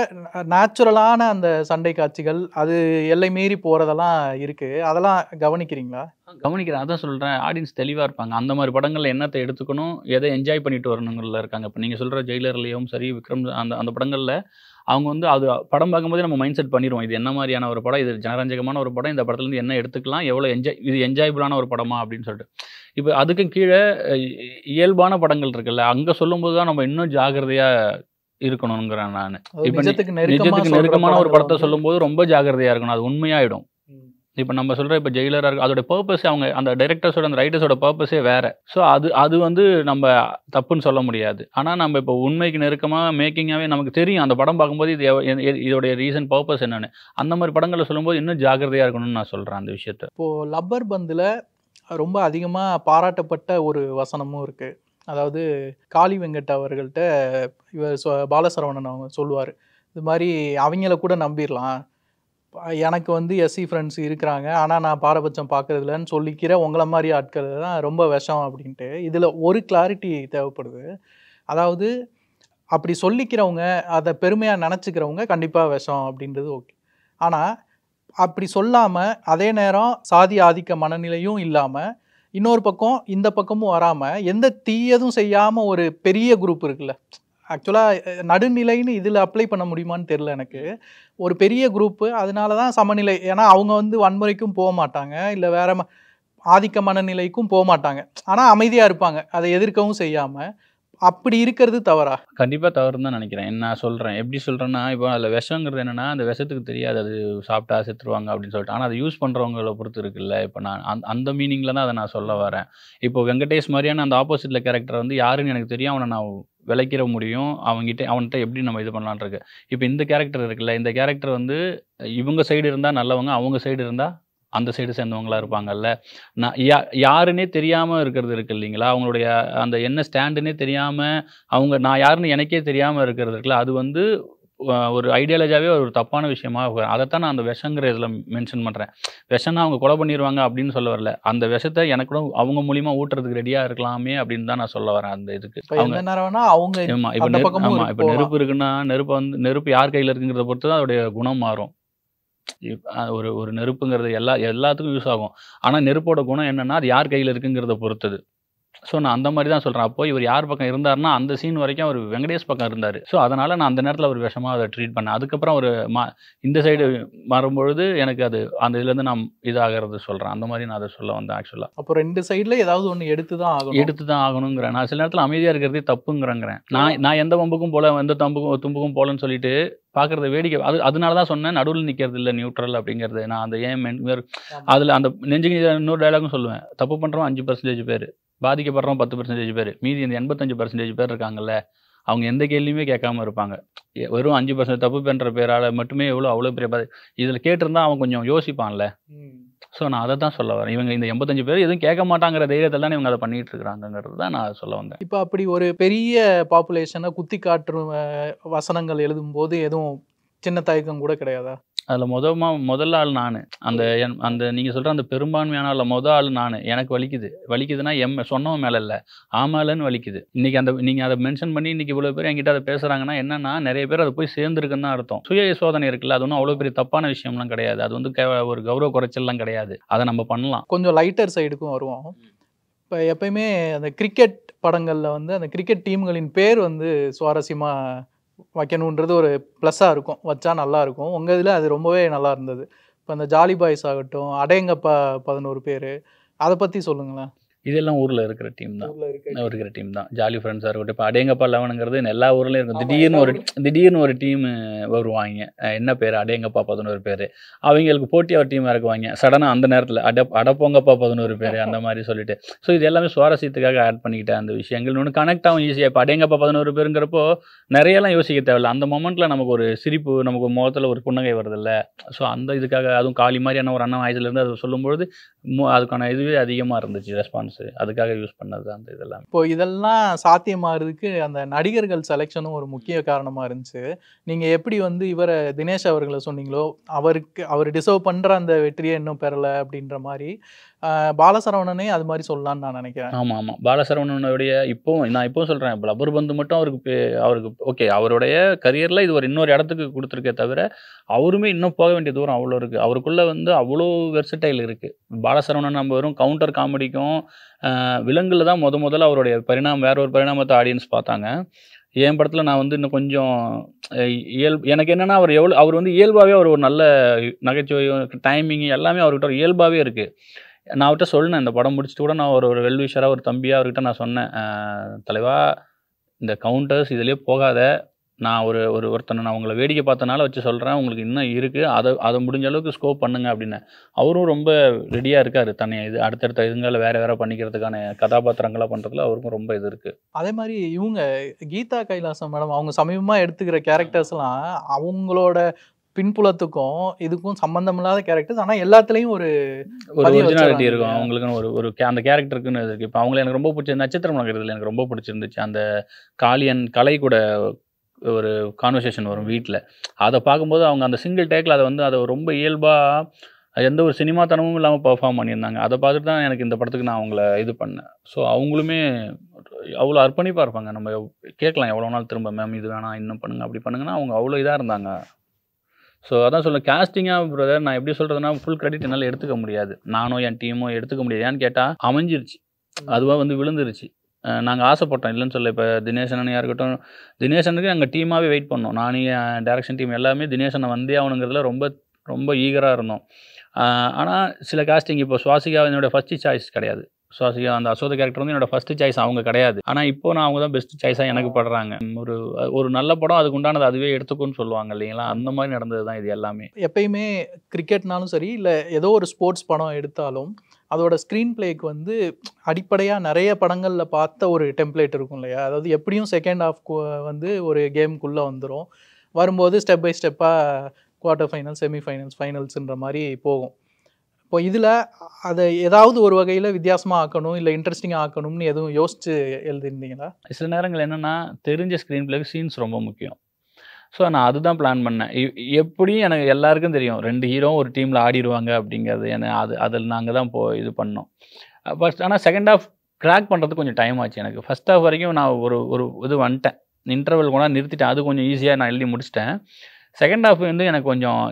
நேச்சுரலான அந்த சண்டை காட்சிகள், அது எல்லை மீறி போகிறதெல்லாம் இருக்குது. அதெல்லாம் கவனிக்கிறீங்களா? கவனிக்கிறேன். அதான் சொல்கிறேன், ஆடியன்ஸ் தெளிவாக இருப்பாங்க. அந்த மாதிரி படங்களில் என்னத்தை எடுத்துக்கணும், எதை என்ஜாய் பண்ணிட்டு வரணுங்கிறதுல இருக்காங்க. இப்போ நீங்கள் சொல்கிற ஜெயிலர்லேயும் சரி, விக்ரம், அந்த படங்களில் அவங்க வந்து அது படம் பார்க்கும்போதே நம்ம மைண்ட் செட் பண்ணிடுவோம். இது என்ன மாதிரியான ஒரு படம், இது ஜனரஞ்சகமான ஒரு படம், இந்த படத்துலேருந்து என்ன எடுத்துக்கலாம், எவ்வளோ இது என்ஜாயபிளான ஒரு படமா அப்படின்னு சொல்லிட்டு. இப்போ அதுக்கு கீழே இயல்பான படங்கள் இருக்குல்ல, அங்கே சொல்லும்போது தான் நம்ம இன்னும் ஜாகிரதையாக இருக்கணுங்கிறேன் நான். இப்போ நிஜத்துக்கு நெருக்கமான ஒரு படத்தை சொல்லும்போது ரொம்ப ஜாகிரதையாக இருக்கணும். அது உண்மையாயிடும். இப்போ நம்ம சொல்கிற இப்போ ஜெயிலராக இருக்கும், அதோட பர்பஸே அவங்க அந்த டைரக்டர்ஸோட அந்த ரைட்டர்ஸோட பர்பஸே வேறு. ஸோ அது வந்து நம்ம தப்புன்னு சொல்ல முடியாது. ஆனால் நம்ம இப்போ உண்மைக்கு நெருக்கமாக மேக்கிங்காகவே நமக்கு தெரியும். அந்த படம் பார்க்கும்போது இதோடைய ரீசன் பர்பஸ் என்னென்னு. அந்த மாதிரி படங்களை சொல்லும்போது இன்னும் ஜாகிரதையாக இருக்கணும்னு நான் சொல்கிறேன் அந்த விஷயத்த. இப்போது லப்பர் பந்தில் ரொம்ப அதிகமாக பாராட்டப்பட்ட ஒரு வசனமும் இருக்குது. அதாவது காளி வெங்கட் அவர்கள்ட்ட இவர் பாலசரவணன் அவங்க சொல்லுவார், இது மாதிரி அவங்கள கூட நம்பிடலாம், எனக்கு வந்து எஸ்சி ஃப்ரெண்ட்ஸ் இருக்கிறாங்க, ஆனால் நான் பாரபட்சம் பார்க்கறதில்லன்னு சொல்லிக்கிற உங்களை மாதிரி ஆட்கள் தான் ரொம்ப விஷம் அப்படின்ட்டு. இதில் ஒரு கிளாரிட்டி தேவைப்படுது. அதாவது அப்படி சொல்லிக்கிறவங்க, அதை பெருமையாக நினச்சிக்கிறவங்க கண்டிப்பாக விஷம் அப்படின்றது ஓகே. ஆனால் அப்படி சொல்லாமல் அதே நேரம் சாதி ஆதிக்க மனநிலையும் இல்லாமல் இன்னொரு பக்கம் இந்த பக்கமும் வராமல் எந்த தீயதும் செய்யாமல் ஒரு பெரிய குரூப் இருக்குல்ல, ஆக்சுவலாக நடுநிலைன்னு இதில் அப்ளை பண்ண முடியுமான்னு தெரில எனக்கு. ஒரு பெரிய குரூப்பு, அதனால தான் சமநிலை. ஏன்னா அவங்க வந்து வன்முறைக்கும் போக மாட்டாங்க, இல்லை வேற ஆதிக்க மனநிலைக்கும் போக மாட்டாங்க, ஆனால் அமைதியாக இருப்பாங்க, அதை எதிர்க்கவும் செய்யாமல். அப்படி இருக்கிறது தவறா? கண்டிப்பாக தவறுன்னு தான் நினைக்கிறேன். நான் சொல்கிறேன், எப்படி சொல்கிறேன்னா, இப்போ அதில் விஷங்கிறது என்னென்னா, அந்த விஷத்துக்கு தெரியாது அது சாப்பிட்டா செத்துருவாங்க அப்படின்னு சொல்லிட்டு. ஆனால் அதை யூஸ் பண்ணுறவங்கள பொறுத்து இருக்குல்ல. இப்போ நான் அந்த மீனிங்கில் தான் அதை நான் சொல்ல வரேன். இப்போ வெங்கடேஷ் மாதிரியான அந்த ஆப்போசிட்டில் கேரக்டர் வந்து யாருன்னு எனக்கு தெரியும், அவனை நான் விளைக்கிற முடியும், அவன்கிட்ட எப்படி நம்ம இது பண்ணலான் இருக்கு. இப்போ இந்த கேரக்டர் இருக்குல்ல, இந்த கேரக்டர் வந்து இவங்க சைடு இருந்தால் நல்லவங்க, அவங்க சைடு இருந்தால் அந்த சைடு சேர்ந்தவங்களா இருப்பாங்கல்ல. நான் யாருன்னே தெரியாமல் இருக்கிறது இருக்கு இல்லைங்களா, அவங்களுடைய அந்த என்ன ஸ்டாண்டுன்னே தெரியாமல், அவங்க நான் யாருன்னு எனக்கே தெரியாமல் இருக்கிறது இருக்குல்ல, அது வந்து ஒரு ஐடியாலஜியாகவே ஒரு தப்பான விஷயமா. அதைத்தான் நான் அந்த விஷங்கிற இதில் மென்ஷன் பண்ணுறேன். விஷம்னா அவங்க கொலை பண்ணிடுவாங்க அப்படின்னு சொல்ல வரல, அந்த விஷத்தை எனக்கு கூட அவங்க மூலிமா ஊட்டுறதுக்கு ரெடியாக இருக்கலாமே அப்படின்னு தான் நான் சொல்ல வரேன். அந்த இதுக்கு இப்போ நெருப்பு இருக்குன்னா, நெருப்பு யார் கையில் இருக்குங்கிறத பொறுத்து தான் அதோடைய குணம் மாறும். ஒரு நெருப்புங்கிறது எல்லாத்துக்கும் யூஸ் ஆகும். ஆனால் நெருப்போட குணம் என்னென்னா, அது யார் கையில் இருக்குங்கிறத பொறுத்தது. ஸோ நான் அந்த மாதிரி தான் சொல்கிறேன். அப்போ இவர் யார் பக்கம் இருந்தார்னா, அந்த சீன் வரைக்கும் அவர் வெங்கடேஷ் பக்கம் இருந்தார். ஸோ அதனால் நான் அந்த நேரத்தில் ஒரு விஷமாக அதை ட்ரீட் பண்ணேன். அதுக்கப்புறம் ஒரு இந்த சைடு வரும்பொழுது எனக்கு அது அந்த இதுலேருந்து நான் இதாகிறது சொல்கிறேன். அந்த மாதிரி நான் அதை சொல்ல வந்தேன் ஆக்சுவலாக. அப்போ ரெண்டு சைடில் ஏதாவது ஒன்று எடுத்து தான் ஆகணுங்கிறேன். நான் சில நேரத்தில் அமைதியாக இருக்கிறதே தப்புங்கிறேன். நான் எந்த வம்புக்கும் போல, எந்த தும்புக்கும் போலன்னு சொல்லிட்டு பார்க்குறத வேடிக்கை. அதனால தான் சொன்னேன், நடுவில் நிற்கிறது இல்லை, நியூட்ரல் அப்படிங்கிறது. நான் அந்த அதில் அந்த நெஞ்சுக்கு இன்னொரு டைலாகும் சொல்லுவேன், தப்பு பண்ணுறோம் 5% பேர், பாதிக்கப்படுறோம் 10% பேர், மீதி இந்த 85% பேர் இருக்காங்கல்ல, அவங்க எந்த கேள்வியுமே கேட்காம இருப்பாங்க. வெறும் 5% தப்பு பண்ணுற பேரால் மட்டுமே அவ்வளோ பெரிய இதில் கேட்டிருந்தா அவன் கொஞ்சம் யோசிப்பான்ல. ஸோ நான் அதை தான் சொல்ல வரேன். இவங்க இந்த 85 பேர் எதுவும் கேட்க மாட்டாங்கிற தைரியத்தில் தான் இவங்க அதை பண்ணிட்டு இருக்கிறாங்கிறது தான் நான் சொல்ல வந்தேன். இப்போ அப்படி ஒரு பெரிய பாப்புலேஷனை குத்தி காட்டுற வசனங்கள் எழுதும்போது எதுவும் சின்ன தயக்கம் கூட கிடையாதா? அதில் முதல்ல ஆள் நான், அந்த நீங்கள் சொல்கிற அந்த பெரும்பான்மையான ஆள் ஆள் நான். எனக்கு வலிக்குதுன்னா சொன்னவன் மேலே இல்லை, ஆமாலன்னு வலிக்குது. இன்றைக்கி நீங்கள் அதை மென்ஷன் பண்ணி இன்றைக்கி இவ்வளோ பேர் என்கிட்ட அதை பேசுகிறாங்கன்னா என்னென்னா, நிறைய பேர் அதை போய் சேர்ந்துருக்குன்னு தான் அர்த்தம். சுய சோதனை இருக்குல்ல, அது ஒன்றும் அவ்வளோ பெரிய தப்பான விஷயம்லாம் கிடையாது. அது வந்து ஒரு கௌரவ குறைச்சல்லாம் கிடையாது. அதை நம்ம பண்ணலாம். கொஞ்சம் லைட்டர் சைடுக்கும் வருவோம். இப்போ எப்பயுமே அந்த கிரிக்கெட் படங்களில் வந்து அந்த கிரிக்கெட் டீம்களின் பேர் வந்து சுவாரஸ்யமாக வைக்கணுன்றது ஒரு ப்ளஸ்ஸாக இருக்கும், வச்சா நல்லாயிருக்கும். உங்கள் இதில் அது ரொம்பவே நல்லா இருந்தது. இப்போ அந்த ஜாலி பாய்ஸ் ஆகட்டும், அடேங்கப்பா 11 பேர், அதை பற்றி சொல்லுங்களேன். இதெல்லாம் ஊரில் இருக்கிற டீம் தான், ஊர்ல இருக்க இருக்கிற டீம் தான். ஜாலி ஃப்ரெண்ட்ஸாக இருக்கட்டும். இப்போ அடேங்கப்பா 11ங்கிறது எல்லா ஊர்லேயும் இருக்கும். ஆமா, திடீர்னு ஒரு டீம் வருவாங்க. என்ன பேர், அடேங்கப்பா 11 பேர். அவங்களுக்கு போட்டி ஒரு டீம் இறக்குவாங்க சடனாக அந்த நேரத்தில். அடப்போங்கப்பா 11 பேர் அந்த மாதிரி சொல்லிட்டு. ஸோ இது எல்லாமே சுவாரஸ்யத்துக்காக ஆட் பண்ணிக்கிட்டேன் அந்த விஷயங்கள். இன்னொன்று கனெக்ட் ஆகும் ஈஸியாக. இப்போ அடேங்கப்பா 11 பேருங்கிறப்போ நிறையெல்லாம் யோசிக்க தேவையில்ல. அந்த மொமெண்ட்டில் நமக்கு ஒரு சிரிப்பு, நமக்கு முகத்தில் ஒரு புன்னகை வருதில்ல. ஸோ அந்த இதுக்காக, அதுவும் காளி மாதிரியான ஒரு அண்ணன் வயசுலேருந்து அதை சொல்லும்பொழுது அதுக்கான இதுவே அதிகமாக இருந்துச்சு ரெஸ்பான்ஸு. அதுக்காக யூஸ் பண்ணது அந்த இதெல்லாம். இப்போ இதெல்லாம் சாத்தியமாகிறதுக்கு அந்த நடிகர்கள் செலெக்ஷனும் ஒரு முக்கிய காரணமா இருந்துச்சு. நீங்க எப்படி வந்து இவரை தினேஷ் அவர்களை சொன்னீங்களோ, அவர் டிசர்வ் பண்ற அந்த வெற்றியை இன்னும் பெறல அப்படின்ற மாதிரி பாலசரவணனே அது மாதிரி சொல்லலாம்னு நான் நினைக்கிறேன். ஆமாம் ஆமாம். பாலசரவணனுடைய நான் இப்போவும் சொல்கிறேன், இப்போ லப்பர் பந்து மட்டும் அவருக்கு ஓகே, அவருடைய கரியரில் இது ஒரு இன்னொரு இடத்துக்கு கொடுத்துருக்கே தவிர, அவருமே இன்னும் போக வேண்டிய தூரம் அவ்வளோ இருக்குது. அவருக்குள்ளே வந்து அவ்வளோ வெர்சடைல் இருக்குது. பாலசரவணன் நம்ம வெறும் கவுண்டர் காமெடிக்கும் விலங்குல தான் முதல்ல அவருடைய வேற ஒரு பரிணாமத்தை ஆடியன்ஸ் பார்த்தாங்க. என் படத்தில் நான் வந்து இன்னும் கொஞ்சம் எனக்கு என்னென்னா, அவர் வந்து இயல்பாகவே அவர் ஒரு நல்ல நகைச்சுவை, டைமிங் எல்லாமே அவர்கிட்ட ஒரு இயல்பாகவே இருக்குது. நான் அவர்கிட்ட சொன்னேன், இந்த படம் முடிச்சுட்டு கூட நான் ஒரு வெல்விஷராக, ஒரு தம்பியாக அவர்கிட்ட நான் சொன்னேன், தலைவா இந்த கவுண்டர்ஸ் இதிலே போகாத, நான் ஒருத்தனை நான் உங்களை வேடிக்கை பார்த்தனால வச்சு சொல்கிறேன், உங்களுக்கு இன்னும் இருக்குது, அதை முடிஞ்ச அளவுக்கு ஸ்கோப் பண்ணுங்க அப்படின்னு. அவரும் ரொம்ப ரெடியாக இருக்கார். தன்னை அடுத்தடுத்த இதுங்களை வேறு பண்ணிக்கிறதுக்கான கதாபாத்திரங்களாக பண்ணுறதுல அவருக்கும் ரொம்ப இது இருக்குது. அதே மாதிரி இவங்க கீதா கைலாசம் மேடம், அவங்க சமீபமாக எடுத்துக்கிற கேரக்டர்ஸ்லாம் அவங்களோட பின்புலத்துக்கும் இதுக்கும் சம்பந்தம் இல்லாத கேரக்டர்ஸ், ஆனால் எல்லாத்துலேயும் ஒரு ஒரிஜினாலிட்டி இருக்கும். அவங்களுக்குன்னு ஒரு அந்த கேரக்டருக்குன்னு இருக்குது. இப்போ அவங்களை எனக்கு ரொம்ப பிடிச்ச நட்சத்திரம் நகரத்தில் எனக்கு ரொம்ப பிடிச்சிருந்துச்சு. அந்த கலை கூட ஒரு கான்வர்சேஷன் வரும் வீட்டில். அதை பார்க்கும்போது அவங்க அந்த சிங்கிள் டேக்கில் அதை ரொம்ப இயல்பாக எந்த ஒரு சினிமாத்தனமும் இல்லாமல் பர்ஃபார்ம் பண்ணியிருந்தாங்க. அதை பார்த்துட்டு தான் எனக்கு இந்த படத்துக்கு நான் அவங்கள இது பண்ணேன். ஸோ அவங்களுமே அவ்வளோ அர்ப்பணிப்பாக இருப்பாங்க. நம்ம கேட்கலாம் எவ்வளோ நாள் திரும்ப, மேம் இது வேணாம் இன்னும் பண்ணுங்க அப்படி பண்ணுங்கன்னா, அவங்க அவ்வளோ இதாக இருந்தாங்க. ஸோ அதான் சொல்ல, கேஸ்டிங்காக பிரதர் நான் எப்படி சொல்கிறதுனா, ஃபுல் கிரெடிட் என்னால் எடுத்துக்க முடியாது. நானோ என் டீமோ எடுத்துக்க முடியாது. ஏன்னு கேட்டால் அமைஞ்சிருச்சு, அதுவாக வந்து விழுந்துருச்சு. நாங்கள் ஆசைப்பட்டோம், இல்லைன்னு சொல்ல. இப்போ தினேசனையாக இருக்கட்டும், தினேசனுக்கு எங்கள் டீமாகவே வெயிட் பண்ணோம். நானே டேரக்ஷன் டீம் எல்லாமே தினேசனை வந்தே ஆகணுங்கிறதுல ரொம்ப ரொம்ப ஈகராக இருந்தோம். ஆனால் சில காஸ்டிங், இப்போ சுவாசிகா என்னோடய ஃபஸ்ட்டு சாய்ஸ் கிடையாது. சுவாசிகா அந்த அசோத கேரக்டர் வந்து என்னோடய ஃபஸ்ட்டு சாய்ஸ் அவங்க கிடையாது. ஆனால் இப்போ நான் அவங்க தான் பெஸ்ட்டு சாய்ஸாக எனக்கு படுறாங்க. ஒரு நல்ல படம் அதுக்கு உண்டானது அதுவே எடுத்துக்குன்னு சொல்லுவாங்க இல்லைங்களா, அந்த மாதிரி நடந்தது தான் இது எல்லாமே. எப்பயுமே கிரிக்கெட்னாலும் சரி, இல்லை ஏதோ ஒரு ஸ்போர்ட்ஸ் படம் எடுத்தாலும் அதோட ஸ்க்ரீன் பிளேக்கு வந்து அடிப்படையாக நிறைய படங்களில் பார்த்த ஒரு டெம்ப்ளேட் இருக்கும் இல்லையா. அதாவது எப்படியும் செகண்ட் ஹாஃப் வந்து ஒரு கேமுக்குள்ளே வந்துடும். வரும்போது ஸ்டெப் பை ஸ்டெப்பாக குவார்ட்டர் ஃபைனல்ஸ், செமிஃபைனல்ஸ், ஃபைனல்ஸுன்ற மாதிரி போகும். இப்போ இதில் அதை ஏதாவது ஒரு வகையில் வித்தியாசமாக ஆக்கணும், இல்லை இன்ட்ரெஸ்டிங்காக ஆக்கணும்னு எதுவும் யோசிச்சு எழுதிருந்தீங்களா? சில நேரங்கள் என்னென்னா, தெரிஞ்ச ஸ்க்ரீன் பிளேக்கு சீன்ஸ் ரொம்ப முக்கியம். ஸோ நான் அதுதான் பிளான் பண்ணேன். எப்படியும் எனக்கு எல்லாருக்கும் தெரியும் 2 ஹீரோ ஒரு டீமில் ஆடிடுவாங்க அப்படிங்கிறது. அதில் நாங்கள் தான் இது பண்ணோம். ஃபஸ்ட் ஆனால் செகண்ட் ஹாஃப் க்ராக் பண்ணுறதுக்கு கொஞ்சம் டைம் ஆச்சு எனக்கு. ஃபஸ்ட் ஹாஃப் வரைக்கும் நான் ஒரு இது வந்துட்டேன், இன்டர்வல் கூட நிறுத்திட்டேன். அது கொஞ்சம் ஈஸியாக நான் எழுதி முடிச்சிட்டேன். செகண்ட் ஹாஃப் வந்து எனக்கு கொஞ்சம்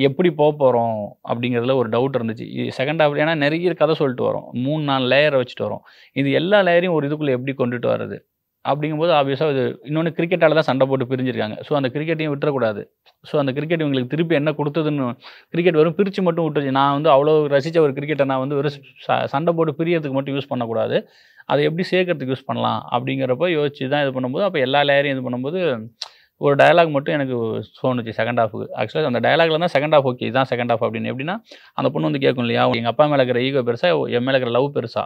எப்படி போகிறோம் அப்படிங்கிறதுல ஒரு டவுட் இருந்துச்சு. செகண்ட் ஹாஃப் ஏன்னா நிறைய கதை சொல்லிட்டு வரோம், 3-4 லேயரை வச்சுட்டு வரோம். இது எல்லா லேயரையும் ஒரு இதுக்குள்ளே எப்படி கொண்டுட்டு வர்றது அப்படிங்கும்போது ஆப்வியஸாக இது இன்னொன்று கிரிக்கெட்டால் தான் சண்டை போட்டு பிரிஞ்சிருக்காங்க. ஸோ அந்த கிரிக்கெட்டையும் விட்டுறக்கூடாது. ஸோ அந்த கிரிக்கெட் இவங்களுக்கு திருப்பி என்ன கொடுத்ததுன்னு, கிரிக்கெட் வெறும் பிரித்து மட்டும் விட்டுருச்சு. நான் வந்து அவ்வளோ ரசித்த ஒரு கிரிக்கெட்டை நான் வந்து வெறும் சண்டை போட்டு பிரியறதுக்கு மட்டும் யூஸ் பண்ணக்கூடாது, அதை எப்படி சேர்க்கறதுக்கு யூஸ் பண்ணலாம் அப்படிங்கிறப்ப யோசிச்சு தான் இது பண்ணும்போது, அப்போ எல்லா லேயரையும் இது பண்ணும்போது ஒரு டயலாக் மட்டும் எனக்கு தோணுச்சு செகண்ட் ஹாஃபுக்கு. ஆக்சுவலாக அந்த டயலாக்ல தான் செகண்ட் ஹாஃப் ஓகே இதான் செகண்ட் ஹாஃப் அப்படின்னு. எப்படின்னா அந்த பொண்ணு வந்து கேட்கும் இல்லையா, எங்கள் அப்பா மேலே இருக்கிற ஈகோ பெருசா, என் மேலே இருக்கிற லவ் பெருசா.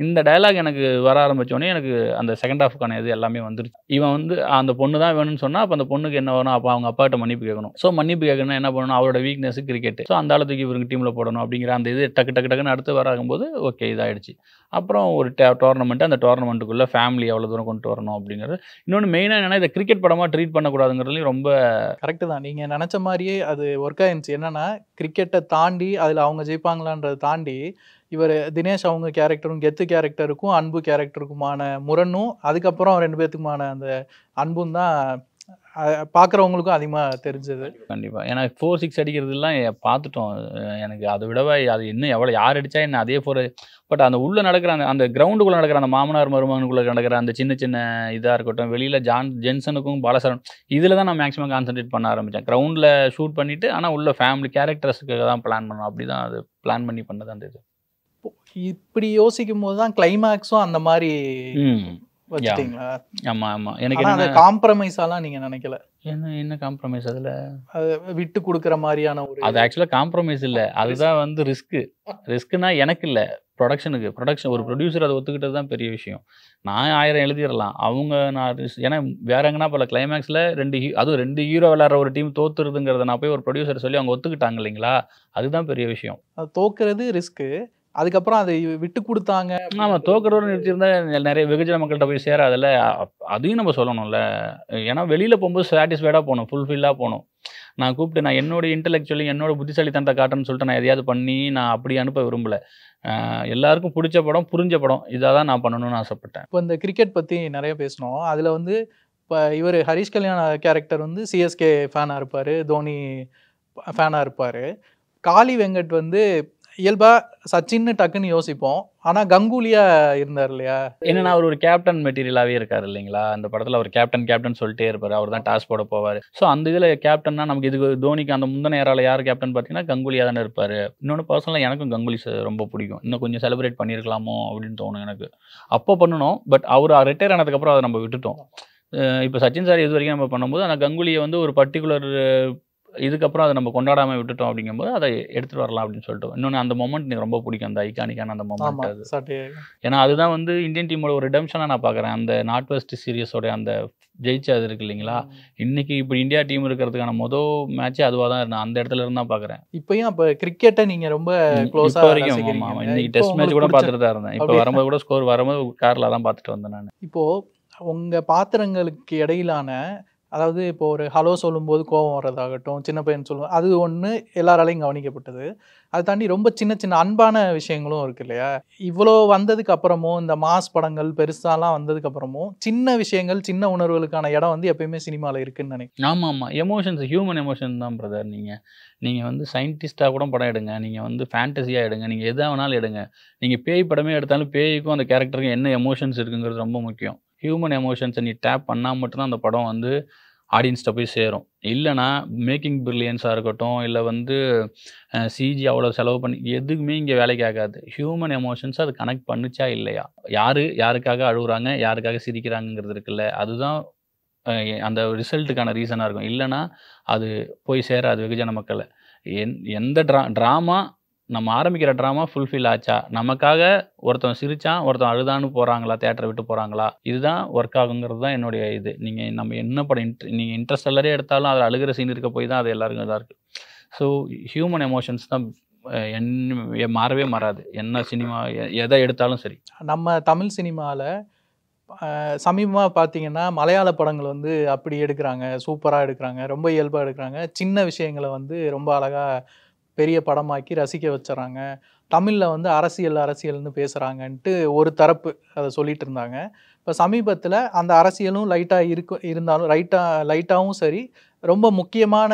இந்த டயலாக் எனக்கு வர ஆரம்பித்தோடனே எனக்கு அந்த செகண்ட் ஹாஃப்க்கான இது எல்லாமே வந்துருச்சு. இவன் வந்து அந்த பொண்ணு தான் வேணும்னு சொன்னால் அப்போ அந்த பொண்ணுக்கு என்ன வேணும், அப்போ அவங்க அப்பாட்ட மன்னிப்பு கேட்கணும். ஸோ மன்னிப்பு கேட்கணும் என்ன பண்ணணும், அவரோட வீக்னஸ் கிரிக்கெட். ஸோ அந்த ஆளுக்கு இவருக்கு டீமில் போடணும் அப்படிங்கிற அந்த இது டக்குன்னு அடுத்து வராகும்போது ஓகே இதாகிடுச்சு. அப்புறம் ஒரு டோர்னமெண்ட், அந்த டோர்னமெண்ட்டுக்குள்ளே ஃபேமிலி எவ்வளோ தூரம் கொண்டு வரணும் அப்படிங்கிறது. இன்னொன்று மெயினாக என்னென்னா, இதை கிரிக்கெட் படமாக ட்ரீட் பண்ணக்கூடாதுங்கிறதுலையும் ரொம்ப கரெக்டு தான். நீங்கள் நினச்ச மாதிரியே அது ஒர்க் ஆயிருந்துச்சு. என்னென்னா கிரிக்கெட்டை தாண்டி அதில் அவங்க ஜெயிப்பாங்களான்றதை தாண்டி இவர் தினேஷ் அவங்க கேரக்டரும் கெத்து கேரக்டருக்கும் அன்பு கேரக்டருக்குமான முரணும், அதுக்கப்புறம் 2 பேர்த்துக்குமான அந்த அன்பும் தான் பார்க்குறவங்களுக்கும் அதிகமாக தெரிஞ்சது. கண்டிப்பாக. ஏன்னா 4-6 அடிக்கிறதுலாம் பார்த்துட்டோம். எனக்கு அதை விடவே அது இன்னும் எவ்வளோ யார் அடித்தா என்ன அதே 4. பட் அந்த உள்ளே நடக்கிற அந்த கிரவுண்டுக்குள்ளே நடக்கிற அந்த மாமனார் மருமகனுக்குள்ளே நடக்கிற அந்த சின்ன இதாக இருக்கட்டும், வெளியில் ஜென்சனுக்கும் பாலசரன் இதில் தான் நான் மேக்ஸிமம் கான்சன்ட்ரேட் பண்ண ஆரம்பித்தேன். கிரவுண்டில் ஷூட் பண்ணிவிட்டு ஆனால் உள்ள ஃபேமிலி கேரக்டர்ஸுக்கு தான் பிளான் பண்ணோம். அப்படி தான் அது பிளான் பண்ணி பண்ணது அந்த இது. இப்படி யோசிக்கும் போது தான் கிளைமேக்ஸும் அந்த மாதிரி வச்சுட்டீங்களா? ஆமா ஆமா. எனக்கு ஆனா அதை காம்ப்ரமைஸாலாம் நீங்க நினைக்கல? என்ன காம்ப்ரமைஸ் அதில்? அது விட்டு கொடுக்குற மாதிரியான ஒரு அது ஆக்சுவலாக காம்ப்ரமைஸ் இல்லை, அதுதான் வந்து ரிஸ்க்குனா எனக்கு இல்லை, ப்ரொடக்ஷன் ஒரு ப்ரொடியூசர் அதை ஒத்துக்கிட்டது தான் பெரிய விஷயம். நான் 1000 எழுதிடலாம், அவங்க நான் ஏன்னா வேற எங்கன்னா பல கிளைமேக்ஸில் அதுவும் 2 ஹீரோ விளையாடுற ஒரு டீம் தோத்துருதுங்கிறத நான் போய் ஒரு ப்ரொடியூசர் சொல்லி அவங்க ஒத்துக்கிட்டாங்க இல்லைங்களா, அதுதான் பெரிய விஷயம். அது தோக்குறது ரிஸ்க்கு, அதுக்கப்புறம் அதை விட்டு கொடுத்தாங்க. ஆமாம், தோக்குறவரை நிறுத்தியிருந்தா நிறைய வெகுஜன மக்கள்கிட்ட போய் சேராதில்ல, அதையும் நம்ம சொல்லணும்ல. ஏன்னா வெளியில் போகும்போது சாட்டிஸ்ஃபைடாக போகணும், ஃபுல்ஃபில்லாக போகணும். நான் கூப்பிட்டு நான் என்னோட இன்டெலெக்சுவலி என்னோட புத்திசாலித்தனத்தை காட்டுன்னு சொல்லிட்டு நான் எதையாவது பண்ணி நான் அப்படி அனுப்ப விரும்பலை. எல்லாருக்கும் பிடிச்ச படம், புரிஞ்ச படம், இதாக தான் நான் பண்ணணும்னு ஆசைப்பட்டேன். இப்போ இந்த கிரிக்கெட் பற்றி நிறைய பேசணும். அதில் வந்து இப்போ இவர் ஹரிஷ் கல்யாண கேரக்டர் வந்து சிஎஸ்கே ஃபேனாக இருப்பார், தோனி ஃபேனாக இருப்பார். காளி வெங்கட் வந்து இயல்பாக சச்சின்னு டக்குன்னு யோசிப்போம், ஆனால் கங்குலியா இருந்தார் இல்லையா? என்னன்னா அவர் ஒரு கேப்டன் மெட்டீரியலாகவே இருக்கார் இல்லைங்களா, அந்த படத்தில் அவர் கேப்டன் சொல்லிட்டே இருப்பார், அவர் தான் டாஸ் போட போவார். ஸோ அந்த இதில் கேப்டன்னா நமக்கு இதுக்கு தோனிக்கு அந்த முந்தின ஏரால யார் கேப்டன் பார்த்தீங்கன்னா கங்குலியாக தானே இருப்பார். இன்னொன்று பர்சனலாக எனக்கும் கங்குலி ரொம்ப பிடிக்கும், இன்னும் கொஞ்சம் செலிப்ரேட் பண்ணியிருக்கலாமோ அப்படின்னு தோணும் எனக்கு. அப்போ பண்ணணும், பட் அவர் ரிட்டையர் ஆனதுக்கப்புறம் அதை நம்ம விட்டுட்டோம். இப்போ சச்சின் சார் இது வரைக்கும் நம்ம பண்ணும்போது அந்த கங்குலியை வந்து ஒரு பர்டிகுலர் இதுக்கப்புறம் அதை நம்ம கொண்டாடாமல் விட்டுட்டோம், அப்படிங்கும்போது அதை எடுத்துகிட்டு வரலாம் அப்படின்னு சொல்லிட்டு. இன்னொன்று அந்த மொமெண்ட் எனக்கு ரொம்ப பிடிக்கும், அந்த ஐகானிக்கான அந்த மொமெண்ட் அது. ஏன்னா அதுதான் வந்து இந்தியன் டீமோட ஒரு ரிடம்ஷனாக நான் பார்க்குறேன். அந்த நார்த் வெஸ்ட் சீரியஸோட அந்த ஜெயிச்சது இருக்கு இல்லைங்களா, இன்னைக்கு இப்போ இந்தியா டீம் இருக்கிறதுக்கான மொதல் மேட்சே அதுவாக தான் இருந்தேன், அந்த இடத்துல இருந்தால் பார்க்குறேன். இப்போயும் அப்போ கிரிக்கெட்டை நீங்கள் ரொம்ப க்ளோஸாக வரைக்கும் இன்னைக்கு டெஸ்ட் மேட்ச் கூட பார்த்துட்டு தான் இருந்தேன். இப்போ வரும்போது கூட ஸ்கோர் வரும்போது காரில் தான் பார்த்துட்டு வந்தேன் நான். இப்போது உங்கள் பாத்திரங்களுக்கு இடையிலான, அதாவது இப்போ ஒரு ஹலோ சொல்லும்போது கோபம் வர்றதாகட்டும், சின்ன பையன் சொல்லுவோம், அது ஒன்று எல்லாராலையும் கவனிக்கப்பட்டது. அதை தாண்டி ரொம்ப சின்ன சின்ன அன்பான விஷயங்களும் இருக்கு இல்லையா? இவ்வளோ வந்ததுக்கு அப்புறமும், இந்த மாஸ் படங்கள் பெருசாலாம் வந்ததுக்கு அப்புறமும் சின்ன விஷயங்கள், சின்ன உணர்வுகளுக்கான இடம் வந்து எப்பயுமே சினிமாவில் இருக்குன்னு நினைக்கிறேன். ஆமாம், எமோஷன்ஸ், ஹியூமன் எமோஷன் தான் பிரதர். நீங்கள் வந்து சயின்டிஸ்டாக கூட படம் எடுங்க, நீங்கள் வந்து ஃபேண்டஸியாக எடுங்க, நீங்கள் எதாக வேணாலும் எடுங்க. நீங்கள் பேய் படமே எடுத்தாலும் பேய்க்கும் அந்த கேரக்டருக்கும் என்ன எமோஷன்ஸ் இருக்குங்கிறது ரொம்ப முக்கியம். ஹியூமன் எமோஷன்ஸை நீ டேப் பண்ணால் மட்டும்தான் அந்த படம் வந்து ஆடியன்ஸ்கிட்ட போய் சேரும். இல்லைனா மேக்கிங் பிரில்லியன்ஸாக இருக்கட்டும், இல்லை வந்து சிஜி அவ்வளோ செலவு பண்ணி எதுக்குமே இங்கே வேலைக்கு ஆகாது. ஹியூமன் எமோஷன்ஸ் அது கனெக்ட் பண்ணுச்சா இல்லையா, யாருக்காக அழுகுறாங்க, யாருக்காக சிரிக்கிறாங்கிறது இருக்குல்ல, அதுதான் அந்த ரிசல்ட்டுக்கான ரீசனாக இருக்கும். இல்லைனா அது போய் சேராது வெகுஜன மக்களை. எந்த ட்ராமா நம்ம ஆரம்பிக்கிற ட்ராமா ஃபுல்ஃபில் ஆச்சா, நமக்காக ஒருத்தன் சிரிச்சான், ஒருத்தன் அழுதான்னு போகிறாங்களா, தேட்டரை விட்டு போகிறாங்களா, இதுதான் ஒர்க் ஆகுங்கிறது தான் என்னுடைய இது. நம்ம என்ன படம் நீங்கள் இன்ட்ரெஸ்டெல்லரே எடுத்தாலும் அதில் அழுகிற சீன் இருக்க போய் தான் அது எல்லாருக்கும் இதாக இருக்குது. ஸோ ஹியூமன் எமோஷன்ஸ் தான் மாறவே மாறாது, என்ன சினிமா எதை எடுத்தாலும் சரி. நம்ம தமிழ் சினிமாவில் சமீபமாக பார்த்தீங்கன்னா மலையாள படங்கள் வந்து அப்படி எடுக்கிறாங்க, சூப்பராக எடுக்கிறாங்க, ரொம்ப இயல்பாக எடுக்கிறாங்க. சின்ன விஷயங்களை வந்து ரொம்ப அழகாக பெரிய படமாக்கி ரசிக்க வச்சுறாங்க. தமிழில் வந்து அரசியல்னு பேசுகிறாங்கன்ட்டு ஒரு தரப்பு அதை சொல்லிட்டு இருந்தாங்க. இப்போ சமீபத்தில் அந்த அரசியலும் லைட்டாக இருந்தாலும் லைட்டாகவும் சரி, ரொம்ப முக்கியமான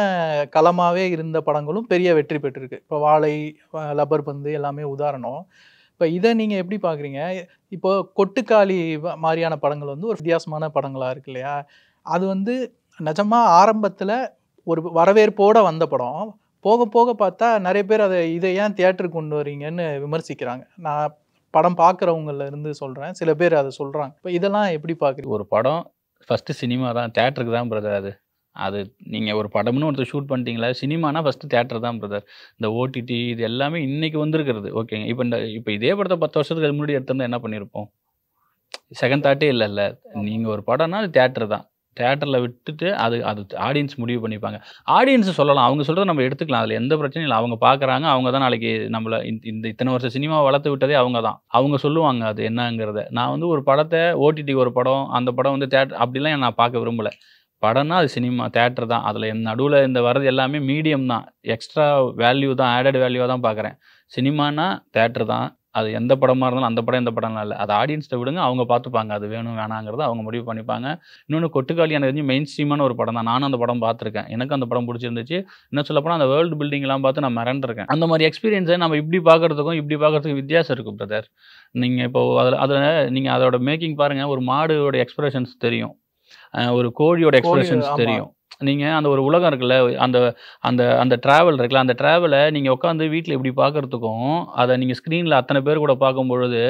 களமாகவே இருந்த படங்களும் பெரிய வெற்றி பெற்றிருக்கு. இப்போ வாழை, லப்பர் பந்து எல்லாமே உதாரணம். இப்போ இதை நீங்கள் எப்படி பார்க்குறீங்க? இப்போ கொட்டுக்காளி மாதிரியான படங்கள் வந்து ஒரு வித்தியாசமான படங்களாக இருக்கு இல்லையா? அது வந்து நிஜமாக ஆரம்பத்தில் ஒரு வரவேற்போடு வந்த படம், போக போக பார்த்தா நிறைய பேர் இதை ஏன் தியேட்டருக்கு கொண்டு வரீங்கன்னு விமர்சிக்கிறாங்க. நான் படம் பார்க்குறவங்கள இருந்து சொல்கிறேன், சில பேர் அதை சொல்கிறாங்க. இப்போ இதெல்லாம் எப்படி பார்க்குறீங்க? ஒரு படம் ஃபஸ்ட்டு சினிமா தான், தேட்டருக்கு தான் பிரதர். அது நீங்கள் ஒரு படம்னு ஒருத்தர் ஷூட் பண்ணிட்டீங்களா, சினிமானா ஃபஸ்ட்டு தேட்டர் தான் பிரதர். இந்த ஓடிடி இது எல்லாமே இன்றைக்கி வந்திருக்கிறது. ஓகேங்க, இப்போ இதே படத்தை 10 வருஷத்துக்கு முன்னாடி எடுத்திருந்தா என்ன பண்ணியிருப்போம்? செகண்ட் தாட்டே இல்லைல்ல. நீங்கள் ஒரு படம்னா அது தேட்டர் தான். தேட்டரில் விட்டுட்டு அது ஆடியன்ஸ் முடிவு பண்ணிப்பாங்க. ஆடியன்ஸை சொல்லலாம், அவங்க சொல்கிறத நம்ம எடுத்துக்கலாம், அதில் எந்த பிரச்சனையும் இல்லை. அவங்க பார்க்குறாங்க, அவங்க தான் நாளைக்கு நம்மளை இத்தனை வருஷம் சினிமாவை வளர்த்து விட்டதே அவங்க தான். அவங்க சொல்லுவாங்க அது என்னங்கிறத. நான் வந்து ஒரு படத்தை ஓடிடிக்கு ஒரு படம், அந்த படம் வந்து தேட்டர் அப்படிலாம் நான் பார்க்க விரும்பலை. படம்னா அது சினிமா, தேட்டர் தான். அதில் நடுவில் இந்த வர்றது எல்லாமே மீடியம் தான், எக்ஸ்ட்ரா வேல்யூ தான், ஆடட் வேல்யூவாக தான் பார்க்குறேன். சினிமானா தேட்டர் தான். அது எந்த படமாக இருந்தாலும் அந்த படம் இந்த படம்லாம் இல்லை, அது ஆடியன்ஸ்ட்டை விடுங்க, அவங்க பார்த்துப்பாங்க, அது வேணும் வேணாங்கிறத அவங்க முடிவு பண்ணிப்பாங்க. இன்னொன்று கொட்டுக்காளி எனக்கு தெரிஞ்சு மெயின் ஸ்ட்ரீமான ஒரு படம் தான். நானும் அந்த படம் பார்த்துருக்கேன், எனக்கு அந்த படம் பிடிச்சிருந்துச்சு. என்ன சொல்லப்போனால் அந்த வேர்ல்டு பில்டிங்லாம் பார்த்து நான் மிரண்டிருக்கேன். அந்த மாதிரி எக்ஸ்பீரியன்ஸை நம்ம இப்படி பார்க்குறதுக்கும் வித்தியாசம் இருக்குது பிரதர். நீங்கள் இப்போ அதில் நீங்கள் அதோட மேக்கிங் பாருங்கள், ஒரு மாடோட எக்ஸ்பிரஷன்ஸ் தெரியும், ஒரு கோழியோட எக்ஸ்பிரஷன்ஸ் தெரியும். நீங்கள் அந்த ஒரு உலகம் இருக்குல்ல, அந்த அந்த அந்த ட்ராவல் இருக்குல்ல, அந்த ட்ராவலை நீங்கள் உட்காந்து வீட்டில் இப்படி பார்க்குறதுக்கும் அதை நீங்கள் ஸ்க்ரீனில் அத்தனை பேர் கூட பார்க்கும்பொழுது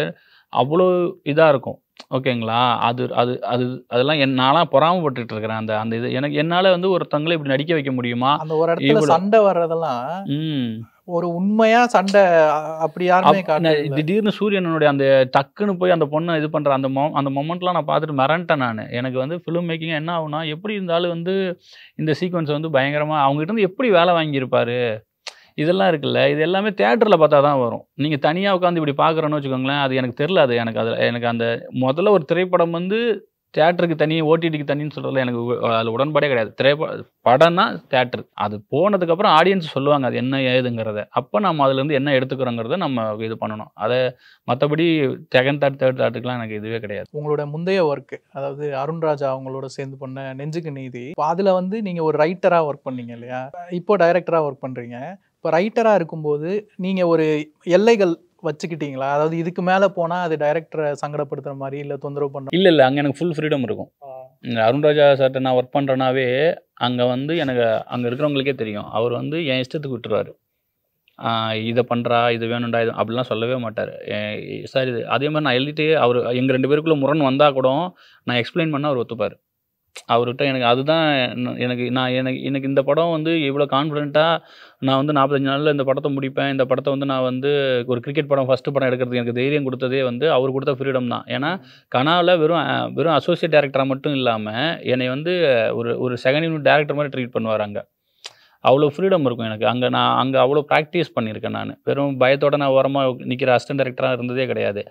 அவ்வளோ இதாக இருக்கும். ஓகேங்களா? அது அது அது அதெல்லாம் நான்லாம் பொறாமப்பட்டுட்டு இருக்கிறேன். அந்த அந்த இது எனக்கு என்னால் வந்து ஒருத்தவங்களை இப்படி நடிக்க வைக்க முடியுமா? அந்த ஒரு இடத்துல சண்டை வர்றதெல்லாம் ஒரு உண்மையா சண்டை அப்படி யாருமே காட்டல. திடீர்னு சூரியனுடைய அந்த டக்குன்னு போய் அந்த பொண்ணை இது பண்ற அந்த மொமெண்ட்லாம் நான் பார்த்துட்டு மிரண்டேன் நான். எனக்கு வந்து ஃபிலிம் மேக்கிங் என்ன ஆகுனா, எப்படி இருந்தாலும் வந்து இந்த சீக்வன்ஸ் வந்து பயங்கரமா அவங்ககிட்ட இருந்து எப்படி வேலை வாங்கியிருப்பாரு, இதெல்லாம் இருக்குல்ல, இது எல்லாமே தியேட்டரில் பார்த்தா தான் வரும். நீங்கள் தனியாக உட்காந்து இப்படி பார்க்குறோன்னு வச்சுக்கோங்களேன், அது எனக்கு தெரில. அது எனக்கு அந்த முதல்ல ஒரு திரைப்படம் வந்து தியேட்டருக்கு தனி, ஓடிடிக்கு தனின்னு சொல்கிறதுல எனக்கு அதில் உடன்பாடே கிடையாது. படம்னா தியேட்டர். அது போனதுக்கப்புறம் ஆடியன்ஸ் சொல்லுவாங்க அது என்ன ஏதுங்கிறத. அப்போ நம்ம அதுலேருந்து என்ன எடுத்துக்கிறோங்கிறத நம்ம இது பண்ணணும். அதை மற்றபடி செகண்ட் தாட் தேர்ட் தாட்டுக்கெலாம் எனக்கு இதுவே கிடையாது. உங்களோட முந்தைய ஒர்க்கு, அதாவது அருண்ராஜா அவங்களோட சேர்ந்து பண்ண நெஞ்சுக்கு நீதி, இப்போ அதில் வந்து நீங்கள் ஒரு ரைட்டராக ஒர்க் பண்ணீங்க இல்லையா? இப்போ டைரக்டராக ஒர்க் பண்ணுறீங்க. இப்போ ரைட்டராக இருக்கும்போது நீங்கள் ஒரு எல்லைகள் வச்சுக்கிட்டீங்களா? அதாவது இதுக்கு மேலே போனால் அது டைரக்டரை சங்கடப்படுத்துகிற மாதிரி இல்லை தொந்தரவு பண்ண? இல்லை அங்கே எனக்கு ஃபுல் ஃப்ரீடம் இருக்கும். அருண்ராஜா சார்ட்ட நான் ஒர்க் பண்ணுறேன்னாவே அங்கே வந்து எனக்கு அங்கே இருக்கிறவங்களுக்கே தெரியும். அவர் வந்து என் இஷ்டத்துக்கு விட்டுருவார். இதை பண்ணுறா, இது வேணும்டா, இது அப்படிலாம் சொல்லவே மாட்டார். சார் இது அதே மாதிரி நான் எழுதிட்டே அவர் எங்கள் 2 பேருக்குள்ளே முரண் வந்தால் கூட நான் எக்ஸ்பிளைன் பண்ணால் அவர் ஒத்துப்பார். அவர்கிட்ட எனக்கு அதுதான் எனக்கு இந்த படம் வந்து இவ்வளோ கான்ஃபிடென்ட்டாக நான் வந்து 45 நாளில் இந்த படத்தை முடிப்பேன். இந்த படத்தை வந்து நான் வந்து ஒரு கிரிக்கெட் படம் ஃபஸ்ட்டு படம் எடுக்கிறதுக்கு எனக்கு தைரியம் கொடுத்ததே வந்து அவர் கொடுத்த ஃப்ரீடம் தான். ஏன்னா கனாவில் வெறும் அசோசியேட் டேரக்டராக மட்டும் இல்லாமல் என்னை வந்து ஒரு செகண்ட் யூனிட் டேரக்டர் மாதிரி ட்ரீட் பண்ணுவார். அங்கே அவ்வளோ ஃப்ரீடம் இருக்கும் எனக்கு. அங்கே அவ்வளோ ப்ராக்டிஸ் பண்ணியிருக்கேன் நான். வெறும் பயத்தோட நான் ஓரமாக நிற்கிற அசிஸ்டன்ட் டைரக்டராக இருந்ததே கிடையாது.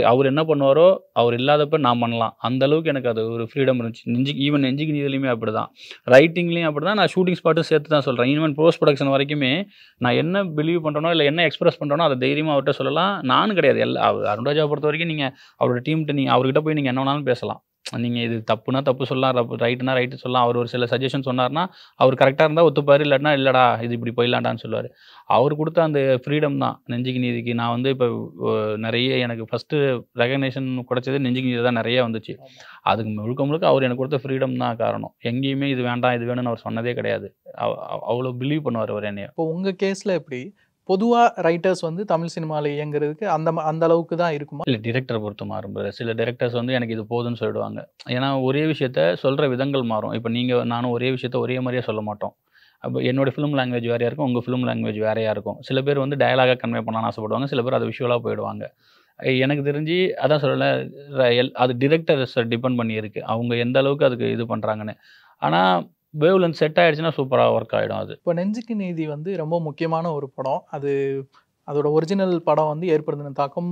அவர் என்ன பண்ணுவாரோ அவர் இல்லாதப்ப நான் பண்ணலாம். அந்தளவுக்கு எனக்கு அது ஒரு ஃப்ரீடம் இருந்துச்சு. ஈவன் நெஞ்சுக்கு நீதிலையுமே அப்படி தான், ரைட்டிங்லேயும் அப்படி தான். நான் ஷூட்டிங் ஸ்பாட்டும் சேர்த்து தான் சொல்கிறேன். ஈவன் போஸ்ட் ப்ரொடக்ஷன் வரைக்குமே நான் என்ன பிலீவ் பண்ணுறனோ இல்லை என்ன எக்ஸ்பிரஸ் பண்ணுறனோ அதை தைரியமாக அவர்கிட்ட சொல்லலாம். நானும் கிடையாது. அருண்ராஜாவை பொறுத்த வரைக்கும் நீங்கள் அவரோட டீம்கிட்ட நீங்கள் அவர்கிட்ட போய் நீங்கள் என்ன வேணாலும் பேசலாம். நீங்கள் இது தப்புனா தப்பு சொல்லலாம், ரைட்டுனா ரைட்டு சொல்லலாம். அவர் ஒரு சில சஜஷன் சொன்னார்னா அவர் கரெக்டாக இருந்தால் ஒத்துப்பார், இல்லைன்னா இல்லைடா இது இப்படி போயிடலாண்டான்னு சொல்லுவார். அவர் கொடுத்த அந்த ஃப்ரீடம் தான் நெஞ்சுக்கு நீதிக்கு. நான் வந்து இப்போ நிறைய எனக்கு ஃபஸ்ட்டு ரெகக்னேஷன் கிடைச்சது நெஞ்சுக்கு நீதி தான் நிறைய வந்துச்சு. அதுக்கு முழுக்க அவர் எனக்கு கொடுத்த ஃப்ரீடம் தான் காரணம். எங்கேயுமே இது வேண்டாம் இது வேணும்னு அவர் சொன்னதே கிடையாது. அவ்வளோ பிலீவ் பண்ணுவார் அவர் என்னைய. இப்போ உங்கள் கேஸில் எப்படி பொதுவாக ரைட்டர்ஸ் வந்து தமிழ் சினிமாவில் இயங்குறதுக்கு அந்த அளவுக்கு தான் இருக்குமா? இல்லை, டிரெக்டரை பொறுத்து மாறும். சில டிரெக்டர்ஸ் வந்து எனக்கு இது போதுன்னு சொல்லிடுவாங்க. ஏன்னா ஒரே விஷயத்த சொல்கிற விதங்கள் மாறும். இப்போ நானும் ஒரே விஷயத்த ஒரே மாதிரியே சொல்ல மாட்டோம். அப்போ என்னோடய ஃபிலிம் லாங்குவேஜ் வேறையாக இருக்கும், உங்கள் ஃபிலிம் லாங்குவேஜ் வேறையாக இருக்கும். சில பேர் வந்து டயலாகாக கன்வே பண்ணலான்னு ஆசைப்படுவாங்க, சில பேர் அதை விஷுவலாக போயிடுவாங்க. எனக்கு தெரிஞ்சு அதான் சொல்லலை, அது டிரெக்டர்ஸை டிபெண்ட் பண்ணியிருக்கு அவங்க எந்த அளவுக்கு அதுக்கு இது பண்ணுறாங்கன்னு. ஆனால் வேவ்லென்த் செட் ஆகிடுச்சுன்னா சூப்பராக ஒர்க் ஆகிடும். அது இப்போ நெஞ்சுக்கு நீதி வந்து ரொம்ப முக்கியமான ஒரு படம். அதோட ஒரிஜினல் படம் வந்து ஏற்படுத்தின தாக்கம்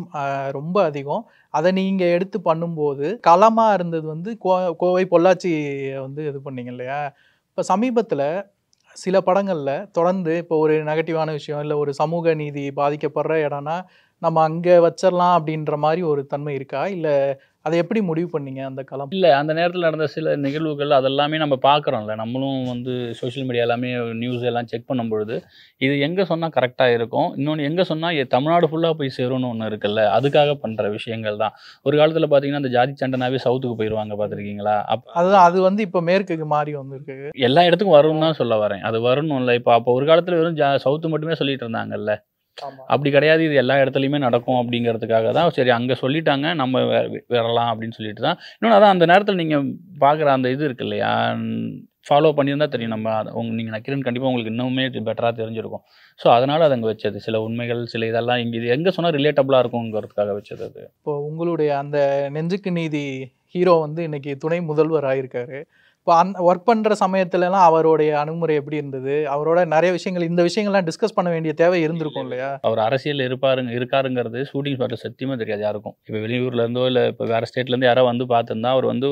ரொம்ப அதிகம். அதை நீங்கள் எடுத்து பண்ணும்போது களமாக இருந்தது வந்து கோவை பொள்ளாச்சி வந்து இது பண்ணீங்க இல்லையா? இப்போ சமீபத்தில் சில படங்களில் தொடர்ந்து இப்போ ஒரு நெகட்டிவான விஷயம் இல்லை ஒரு சமூக நீதி பாதிக்கப்படுற இடம்னா நம்ம அங்கே வச்சிடலாம் அப்படின்ற மாதிரி ஒரு தன்மை இருக்கா? இல்லை அதை எப்படி முடிவு பண்ணீங்க அந்த களம்? இல்லை, அந்த நேரத்தில் நடந்த சில நிகழ்வுகள் அதெல்லாமே நம்ம பார்க்குறோம்ல. நம்மளும் வந்து சோஷியல் மீடியா எல்லாமே நியூஸ் எல்லாம் செக் பண்ணும்பொழுது இது எங்கே சொன்னால் கரெக்டாக இருக்கும், இன்னொன்று எங்கே சொன்னால் தமிழ்நாடு ஃபுல்லாக போய் சேரும்னு ஒன்று இருக்குல்ல, அதுக்காக பண்ணுற விஷயங்கள் தான். ஒரு காலத்தில் பார்த்தீங்கன்னா அந்த ஜாதி சண்டைனாவே சவுத்துக்கு போயிடுவாங்க, பார்த்துருக்கீங்களா? அதுதான், அது வந்து இப்போ மேற்குக்கு மாறி வந்துருக்கு. எல்லா இடத்துக்கும் வரும்னு தான் சொல்ல வரேன். அது வரணும்ல. அப்போ ஒரு காலத்தில் வெறும் சவுத்து மட்டுமே சொல்லிட்டு இருந்தாங்கல்ல, அப்படி கிடையாது. இது எல்லா இடத்துலையுமே நடக்கும் அப்படிங்கிறதுக்காக தான் சரி அங்கே சொல்லிட்டாங்க நம்ம வரலாம் அப்படின்னு சொல்லிட்டு தான். இன்னொன்று அதான் அந்த நேரத்தில் நீங்கள் பார்க்குற அந்த இது இருக்கு இல்லையா, ஃபாலோ பண்ணியிருந்தா தெரியும். நீங்கள் நக்கீரன் கண்டிப்பாக உங்களுக்கு இன்னுமே பெட்டராக தெரிஞ்சிருக்கும். ஸோ அதனால் அது அங்கே வச்சது. சில உண்மைகள் சில இதெல்லாம் இங்கே இது எங்கே சொன்னால் ரிலேட்டபுளாக இருக்குங்கிறதுக்காக வச்சது அது. இப்போ உங்களுடைய அந்த நெஞ்சுக்கு நீதி ஹீரோ வந்து இன்னைக்கு துணை முதல்வர் ஆகியிருக்காரு. இப்போ ஒர்க் பண்ணுற சமயத்துலலாம் அவருடைய அணுகுமுறை எப்படி இருந்தது? அவரோட நிறைய விஷயங்கள் இந்த விஷயங்கள்லாம் டிஸ்கஸ் பண்ண வேண்டிய தேவை இருந்திருக்கும் இல்லையா? அவர் அரசியல் இருக்காருங்கிறது ஷூட்டிங் ஸ்பாட்டில் சத்தியமாக தெரியாது யாருக்கும். இப்போ வெளியூர்லேருந்தோ இல்லை இப்போ வேறு ஸ்டேட்லேருந்து யாரோ வந்து பார்த்துருந்தா அவர் வந்து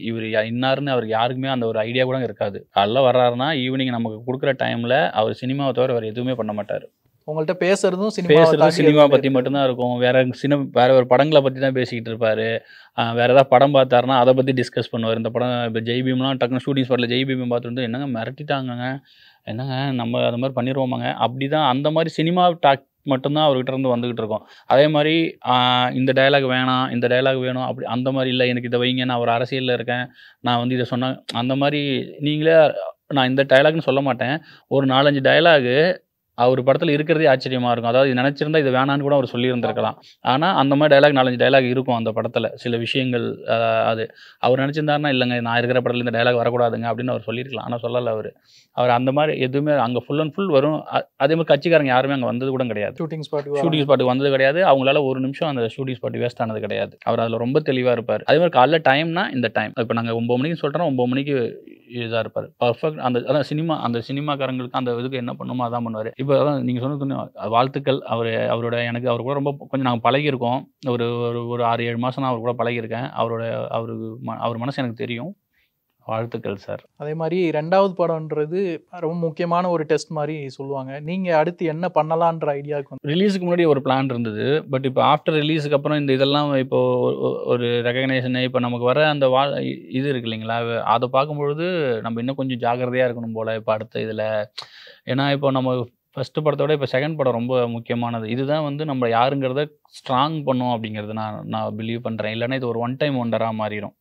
இவர் இன்னாருன்னு அவருக்கு யாருக்குமே அந்த ஒரு ஐடியா கூட இருக்காது. காலைல வர்றாருன்னா ஈவினிங் நமக்கு கொடுக்குற டைமில் அவர் சினிமாவை தவிர அவர் எதுவுமே பண்ண மாட்டார். உங்கள்கிட்ட பேசுறதும் சினிமா பற்றி மட்டும்தான் இருக்கும். வேற ஒரு படங்களை பற்றி தான் பேசிக்கிட்டு இருப்பார். வேறு ஏதாவது படம் பார்த்தாருன்னா அதை பற்றி டிஸ்கஸ் பண்ணுவார். இந்த படம் இப்போ ஜெய்பீம்லாம் டக்குனு ஷூட்டிங் ஸ்பாட்டில் ஜெய்பீம் பார்த்துட்டு என்னங்க மிரட்டிட்டாங்கங்க, என்னங்க நம்ம அது மாதிரி பண்ணிடுவோமாங்க, அப்படி தான் அந்த மாதிரி சினிமா மட்டும்தான் அவர்கிட்ட இருந்து வந்துகிட்டு இருக்கோம். அதே மாதிரி இந்த டயலாக் வேணாம், இந்த டயலாக் வேணும் அப்படி அந்த மாதிரி இல்லை, எனக்கு இதை வைங்க, நான் ஒரு அரசியலில் இருக்கேன், நான் வந்து இதை சொன்னேன் அந்த மாதிரி நீங்களே நான் இந்த டயலாக்னு சொல்ல மாட்டேன். ஒரு 4-5 டயலாகு அவர் படத்தில் இருக்கிறதே ஆச்சரியமாக இருக்கும். அதாவது நினச்சிருந்தா இது வேணான்னு கூட அவர் சொல்லியிருந்திருக்கலாம். ஆனால் அந்த மாதிரி டயலாக் 4-5 டயலாக் இருக்கும் அந்த படத்தில். சில விஷயங்கள் அது அவர் நினச்சிருந்தாருன்னா இல்லைங்க நான் இருக்கிற படத்தில் இந்த டயலாக் வரக்கூடாதுங்க அப்படின்னு அவர் சொல்லியிருக்கலாம். ஆனால் சொல்லலை அவர் அந்த மாதிரி எதுவுமே அங்கே ஃபுல் அண்ட் ஃபுல் வரும். அதே மாதிரி கட்சிக்காரங்க யாருமே அங்கே வந்தது கூட கிடையாது. ஷூட்டிங் ஸ்பாட்டுக்கு வந்தது கிடையாது. அவங்களால ஒரு நிமிஷம் அந்த ஷூட்டிங் ஸ்பாட் வேஸ்ட் ஆனது கிடையாது. அவர் அதில் ரொம்ப தெளிவாக இருப்பார். அதே மாதிரி காலைல டைம்னா இந்த டைம், இப்போ நாங்கள் 9 மணிக்கு சொல்கிறோம், 9 மணிக்கு இதாக இருப்பார். பர்ஃபெக்ட். அதான் சினிமாக்காரங்களுக்கு அந்த இதுக்கு என்ன பண்ணுமோ அதான் பண்ணுவார். இப்போ அதான் நீங்கள் சொன்னது வாழ்த்துக்கள். அவர் கூட ரொம்ப கொஞ்சம் நாங்கள் பழகியிருக்கோம். ஒரு 6-7 மாதம் நான் அவர் கூட பழகியிருக்கேன். அவர் மனசு எனக்கு தெரியும். வாழ்த்துக்கள் சார். அதே மாதிரி 2வது படம்ன்றது ரொம்ப முக்கியமான ஒரு டெஸ்ட் மாதிரி சொல்லுவாங்க. நீங்கள் அடுத்து என்ன பண்ணலான்ற ஐடியாவுக்கு ரிலீஸுக்கு முன்னாடி ஒரு பிளான் இருந்தது. பட் இப்போ ஆஃப்டர் ரிலீஸுக்கு அப்புறம் இதெல்லாம் இப்போது ஒரு ரெகக்னேஷனு இப்போ நமக்கு வர அந்த இது இருக்கு இல்லைங்களா, அதை பார்க்கும்பொழுது நம்ம இன்னும் கொஞ்சம் ஜாக்கிரதையாக இருக்கணும் போல் இப்போ அடுத்த இதில். ஏன்னா இப்போ நம்ம ஃபஸ்ட்டு படத்தோட இப்போ செகண்ட் படம் ரொம்ப முக்கியமானது. இதுதான் வந்து நம்ம யாருங்கிறத ஸ்ட்ராங் பண்ணும் அப்படிங்கிறது நான் பிலீவ் பண்ணுறேன். இல்லைன்னா இது ஒரு ஒன் டைம் ஒண்டராக மாறிடும்.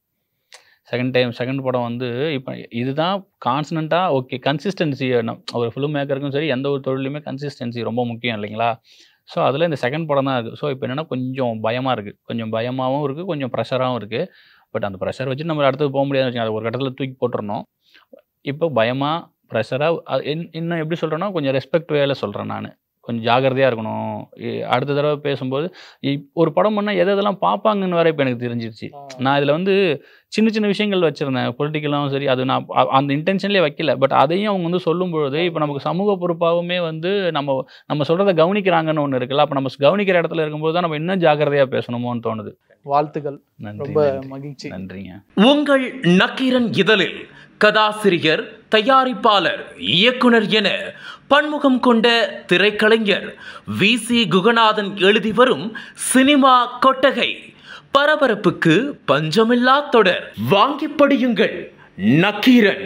செகண்ட் படம் வந்து இப்போ இதுதான் கான்ஸ்டண்ட்டாக ஓகே கன்சிஸ்டன்சி ஒரு ஃபிலிம் மேக்கருக்கும் சரி எந்த ஒரு தொழிலுமே கன்சிஸ்டன்சி ரொம்ப முக்கியம் இல்லைங்களா. ஸோ அதில் இந்த செகண்ட் படம் தான் இருக்குது. ஸோ இப்போ என்னென்னா கொஞ்சம் பயமாக இருக்குது, கொஞ்சம் பயமாகவும் இருக்குது, கொஞ்சம் ப்ரெஷராகவும் இருக்குது. பட் அந்த ப்ரெஷர் வச்சு நம்ம அடுத்தது போக முடியாதுன்னு வச்சுக்கோங்க. அது ஒரு கட்டத்தில் தூக்கி போட்டுறணும். இப்போ பயமாக ப்ரெஷராக இன்னும் எப்படி சொல்கிறேன்னா கொஞ்சம் ரெஸ்பெக்ட் வேலை சொல்கிறேன் நான். கொஞ்சம் ஜாக்கிரதையாக இருக்கணும். அடுத்த தடவை பேசும்போது ஒரு படம் பண்ணால் எதெல்லாம் பார்ப்பாங்கன்னு வேற இப்போ எனக்கு தெரிஞ்சிருச்சு. நான் இதில் வந்து சின்ன விஷயங்கள் வச்சுருந்தேன், பொலிட்டிக்கலாகவும் சரி, அது நான் அந்த இன்டென்ஷன்லேயே வைக்கல. பட் அதையும் அவங்க வந்து சொல்லும்பொழுது இப்போ நமக்கு சமூக பொறுப்பாகவுமே வந்து நம்ம சொல்கிறத கவனிக்கிறாங்கன்னு ஒன்று இருக்குல்ல. அப்போ நம்ம கவனிக்கிற இடத்துல இருக்கும்போது தான் நம்ம இன்னும் ஜாக்கிரதையாக பேசணுமோன்னு தோணுது. வாழ்த்துக்கள். ரொம்ப மகிழ்ச்சி. நன்றிங்க. உங்கள் நக்கீரன் இதழில் கதாசிரியர், தயாரிப்பாளர், இயக்குனர் என பன்முகம் கொண்ட திரைக்கலைஞர் VC குகநாதன் எழுதி வரும் சினிமா கொட்டகை. பரபரப்புக்கு பஞ்சமில்லா தொடர். வாங்கி படியுங்கள். நக்கீரன்.